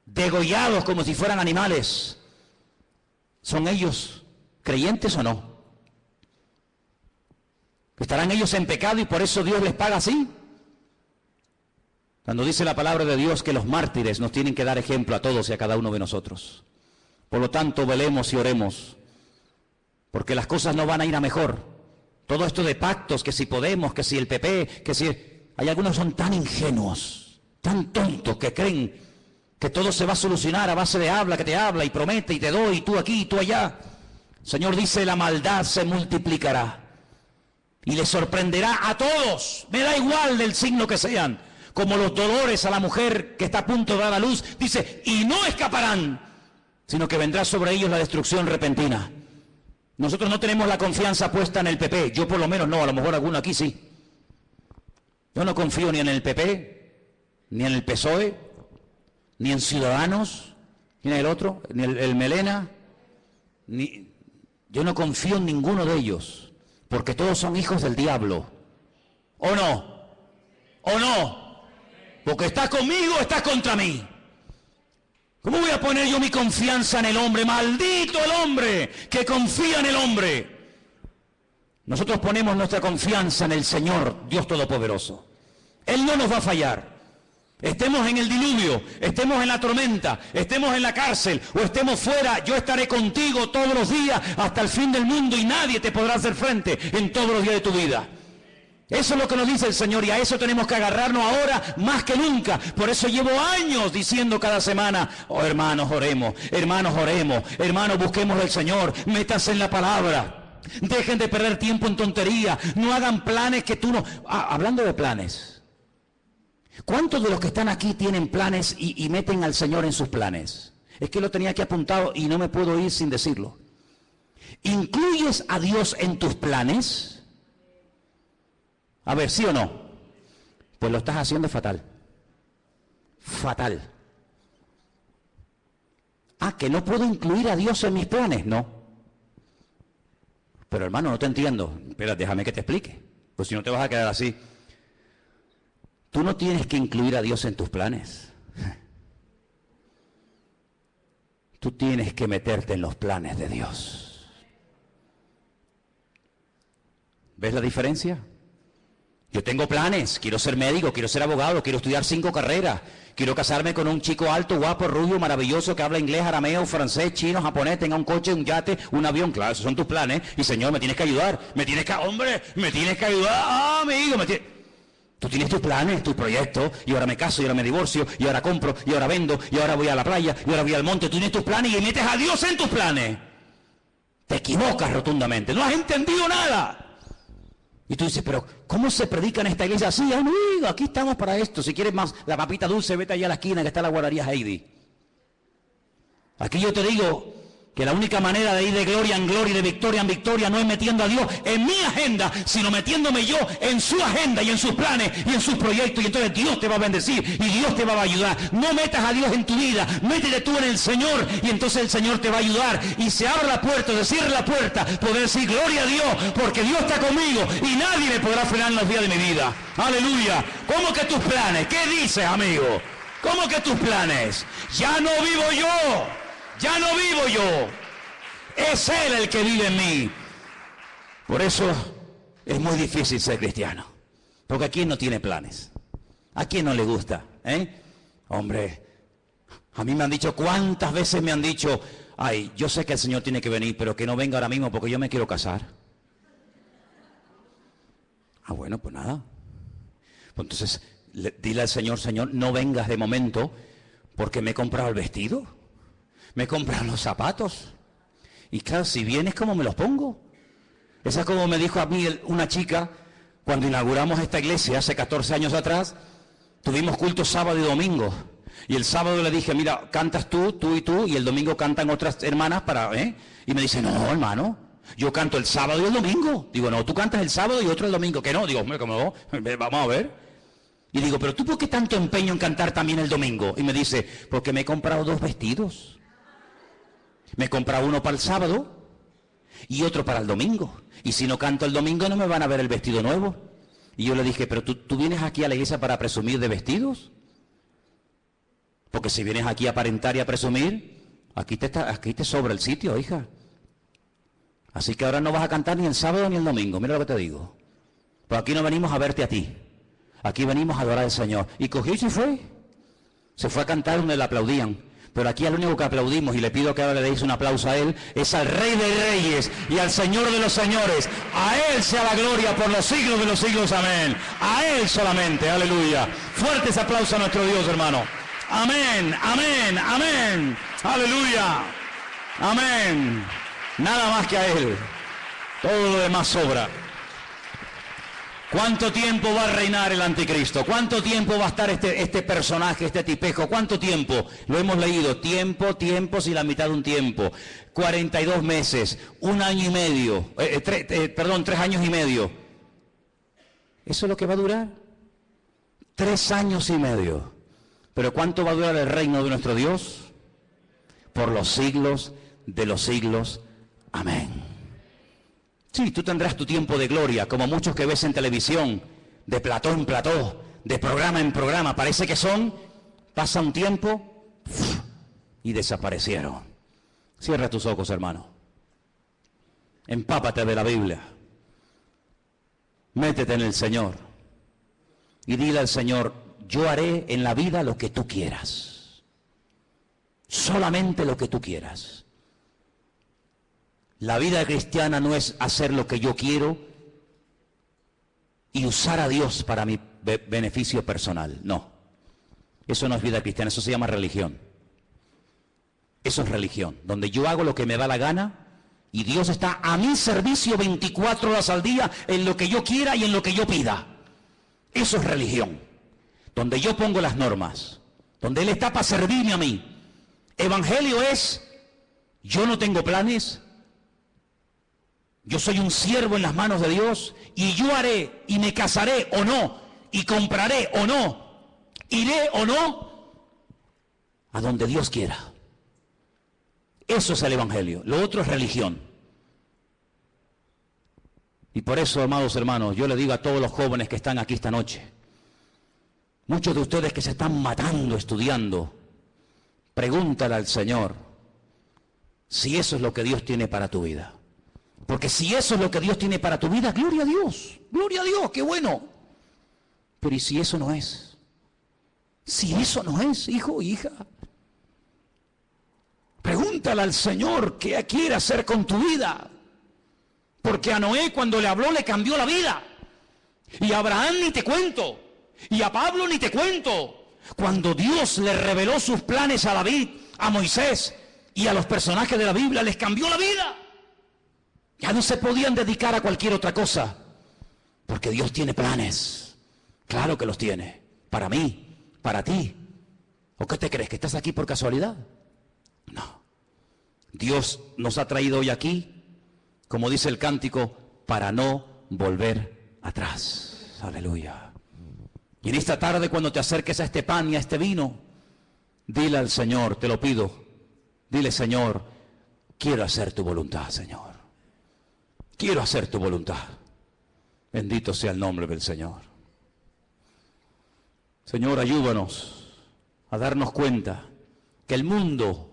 degollados como si fueran animales, ¿son ellos creyentes o no? ¿Estarán ellos en pecado y por eso Dios les paga así? Cuando dice la palabra de Dios que los mártires nos tienen que dar ejemplo a todos y a cada uno de nosotros. Por lo tanto, velemos y oremos, porque las cosas no van a ir a mejor. Todo esto de pactos, que si Podemos, que si el PP, que si... Hay algunos que son tan ingenuos, tan tontos, que creen que todo se va a solucionar a base de habla, que te habla y promete y te doy, y tú aquí y tú allá. El Señor dice, la maldad se multiplicará y le sorprenderá a todos, me da igual del signo que sean, como los dolores a la mujer que está a punto de dar a luz, dice, y no escaparán, sino que vendrá sobre ellos la destrucción repentina. Nosotros no tenemos la confianza puesta en el PP, yo por lo menos no, a lo mejor alguno aquí sí. Yo no confío ni en el PP, ni en el PSOE, ni en Ciudadanos, ni en el otro, ni el Melena, yo no confío en ninguno de ellos, porque todos son hijos del diablo. ¿O no? ¿O no? Porque estás conmigo o estás contra mí. ¿Cómo voy a poner yo mi confianza en el hombre? ¡Maldito el hombre que confía en el hombre! Nosotros ponemos nuestra confianza en el Señor, Dios Todopoderoso. Él no nos va a fallar. Estemos en el diluvio, estemos en la tormenta, estemos en la cárcel o estemos fuera, yo estaré contigo todos los días hasta el fin del mundo y nadie te podrá hacer frente en todos los días de tu vida. Eso es lo que nos dice el Señor y a eso tenemos que agarrarnos ahora más que nunca. Por eso llevo años diciendo cada semana, oh hermanos oremos, hermanos busquemos al Señor, métanse en la palabra. Dejen de perder tiempo en tontería, no hagan planes que tú no... hablando de planes, ¿cuántos de los que están aquí tienen planes y meten al Señor en sus planes? Es que lo tenía aquí apuntado y no me puedo ir sin decirlo. ¿Incluyes a Dios en tus planes? A ver, ¿sí o no? Pues lo estás haciendo fatal. Fatal. ¿Que no puedo incluir a Dios en mis planes? No. Pero hermano, no te entiendo. Espera, déjame que te explique. Pues si no te vas a quedar así. Tú no tienes que incluir a Dios en tus planes. Tú tienes que meterte en los planes de Dios. ¿Ves la diferencia? Yo tengo planes, quiero ser médico, quiero ser abogado, quiero estudiar 5 carreras, quiero casarme con un chico alto, guapo, rubio, maravilloso, que habla inglés, arameo, francés, chino, japonés, tenga un coche, un yate, un avión. Claro, esos son tus planes. Y Señor, me tienes que ayudar, me tienes que ayudar, amigo, Tú tienes tus planes, tus proyectos, y ahora me caso, y ahora me divorcio, y ahora compro, y ahora vendo, y ahora voy a la playa, y ahora voy al monte. Tú tienes tus planes y metes a Dios en tus planes. Te equivocas rotundamente, no has entendido nada. Y tú dices, pero ¿cómo se predica en esta iglesia? Sí, amigo, aquí estamos para esto. Si quieres más la papita dulce, vete allá a la esquina que está la guardería Heidi. Aquí yo te digo que la única manera de ir de gloria en gloria y de victoria en victoria no es metiendo a Dios en mi agenda, sino metiéndome yo en su agenda y en sus planes y en sus proyectos. Y entonces Dios te va a bendecir y Dios te va a ayudar. No metas a Dios en tu vida, métete tú en el Señor y entonces el Señor te va a ayudar. Y se abre la puerta, se cierra la puerta, poder decir gloria a Dios, porque Dios está conmigo y nadie me podrá frenar en los días de mi vida. Aleluya. ¿Cómo que tus planes? ¿Qué dices, amigo? ¿Cómo que tus planes? Ya no vivo yo. Ya no vivo yo, es Él el que vive en mí. Por eso es muy difícil ser cristiano, porque ¿a quién no tiene planes? ¿A quién no le gusta? Hombre, a mí me han dicho, ¿cuántas veces me han dicho, ay, yo sé que el Señor tiene que venir, pero que no venga ahora mismo porque yo me quiero casar? Bueno, pues nada. Pues entonces, dile al Señor, Señor, no vengas de momento porque me he comprado el vestido. Me compran los zapatos. Y claro, si vienes, ¿cómo me los pongo? Esa es como me dijo a mí una chica cuando inauguramos esta iglesia hace 14 años atrás. Tuvimos culto sábado y domingo. Y el sábado le dije, mira, cantas tú y tú, y el domingo cantan otras hermanas Y me dice, no, hermano, yo canto el sábado y el domingo. Digo, no, tú cantas el sábado y otro el domingo. Que no, digo, hombre, ¿cómo no? Vamos a ver. Y digo, pero ¿tú por qué tanto empeño en cantar también el domingo? Y me dice, porque me he comprado 2 vestidos. Me he comprado uno para el sábado y otro para el domingo. Y si no canto el domingo no me van a ver el vestido nuevo. Y yo le dije, pero ¿tú vienes aquí a la iglesia para presumir de vestidos? Porque si vienes aquí a aparentar y a presumir, aquí te sobra el sitio, hija. Así que ahora no vas a cantar ni el sábado ni el domingo. Mira lo que te digo. Pues aquí no venimos a verte a ti. Aquí venimos a adorar al Señor. Y cogió y se fue. Se fue a cantar donde le aplaudían. Pero aquí al único que aplaudimos, y le pido que ahora le deis un aplauso a Él, es al Rey de Reyes y al Señor de los Señores. A Él sea la gloria por los siglos de los siglos. Amén. A Él solamente. Aleluya. Fuertes aplausos a nuestro Dios, hermano. Amén, amén, amén. Aleluya. Amén. Nada más que a Él. Todo lo demás sobra. ¿Cuánto tiempo va a reinar el anticristo? ¿Cuánto tiempo va a estar este personaje, este tipejo? ¿Cuánto tiempo? Lo hemos leído. Tiempos y la mitad de un tiempo. 42 meses, 1 año y medio, 3 años y medio. ¿Eso es lo que va a durar? 3 años y medio. ¿Pero cuánto va a durar el reino de nuestro Dios? Por los siglos de los siglos. Amén. Sí, tú tendrás tu tiempo de gloria, como muchos que ves en televisión, de plató en plató, de programa en programa. Parece que pasa un tiempo y desaparecieron. Cierra tus ojos, hermano. Empápate de la Biblia. Métete en el Señor. Y dile al Señor, yo haré en la vida lo que tú quieras. Solamente lo que tú quieras. La vida cristiana no es hacer lo que yo quiero y usar a Dios para mi beneficio personal. No. Eso no es vida cristiana, eso se llama religión. Eso es religión, donde yo hago lo que me da la gana y Dios está a mi servicio 24 horas al día en lo que yo quiera y en lo que yo pida. Eso es religión, donde yo pongo las normas, donde Él está para servirme a mí. Evangelio es, yo no tengo planes. Yo soy un siervo en las manos de Dios y yo haré y me casaré o no, y compraré o no, iré o no, a donde Dios quiera. Eso es el Evangelio. Lo otro es religión. Y por eso, amados hermanos, yo le digo a todos los jóvenes que están aquí esta noche, muchos de ustedes que se están matando estudiando, pregúntale al Señor si eso es lo que Dios tiene para tu vida. Porque si eso es lo que Dios tiene para tu vida, gloria a Dios, qué bueno. Pero ¿y si eso no es? Si eso no es, hijo o hija, pregúntale al Señor qué quiere hacer con tu vida. Porque a Noé cuando le habló le cambió la vida. Y a Abraham ni te cuento. Y a Pablo ni te cuento. Cuando Dios le reveló sus planes a David, a Moisés y a los personajes de la Biblia, les cambió la vida. Ya no se podían dedicar a cualquier otra cosa, porque Dios tiene planes. Claro que los tiene. Para mí, para ti. ¿O qué te crees? ¿Que estás aquí por casualidad? No. Dios nos ha traído hoy aquí, como dice el cántico, para no volver atrás. Aleluya. Y en esta tarde, cuando te acerques a este pan y a este vino, dile al Señor, te lo pido, dile, Señor, quiero hacer tu voluntad, Señor. Quiero hacer tu voluntad. Bendito sea el nombre del Señor. Señor, ayúdanos a darnos cuenta que el mundo,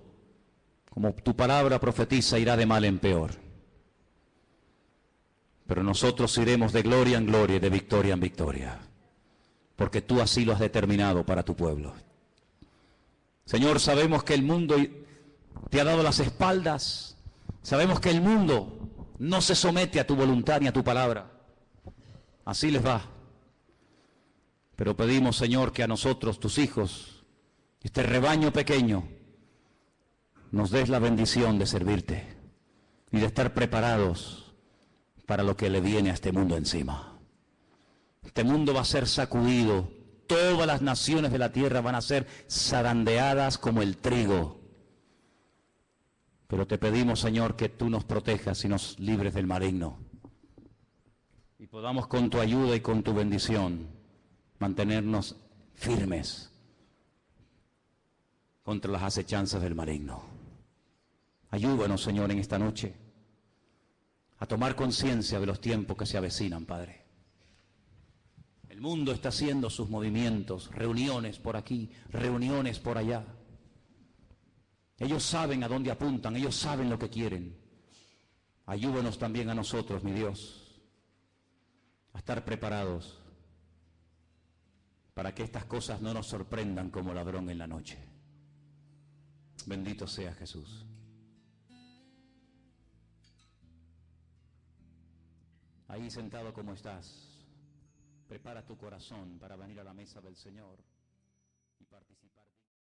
como tu palabra profetiza, irá de mal en peor. Pero nosotros iremos de gloria en gloria y de victoria en victoria, porque tú así lo has determinado para tu pueblo. Señor, sabemos que el mundo te ha dado las espaldas. Sabemos que el mundo no se somete a tu voluntad ni a tu palabra. Así les va. Pero pedimos, Señor, que a nosotros, tus hijos, este rebaño pequeño, nos des la bendición de servirte y de estar preparados para lo que le viene a este mundo encima. Este mundo va a ser sacudido. Todas las naciones de la tierra van a ser zarandeadas como el trigo. Pero te pedimos, Señor, que tú nos protejas y nos libres del maligno. Y podamos con tu ayuda y con tu bendición mantenernos firmes contra las acechanzas del maligno. Ayúdanos, Señor, en esta noche a tomar conciencia de los tiempos que se avecinan, Padre. El mundo está haciendo sus movimientos, reuniones por aquí, reuniones por allá. Ellos saben a dónde apuntan, ellos saben lo que quieren. Ayúdanos también a nosotros, mi Dios, a estar preparados para que estas cosas no nos sorprendan como ladrón en la noche. Bendito sea Jesús. Ahí sentado como estás, prepara tu corazón para venir a la mesa del Señor y participar de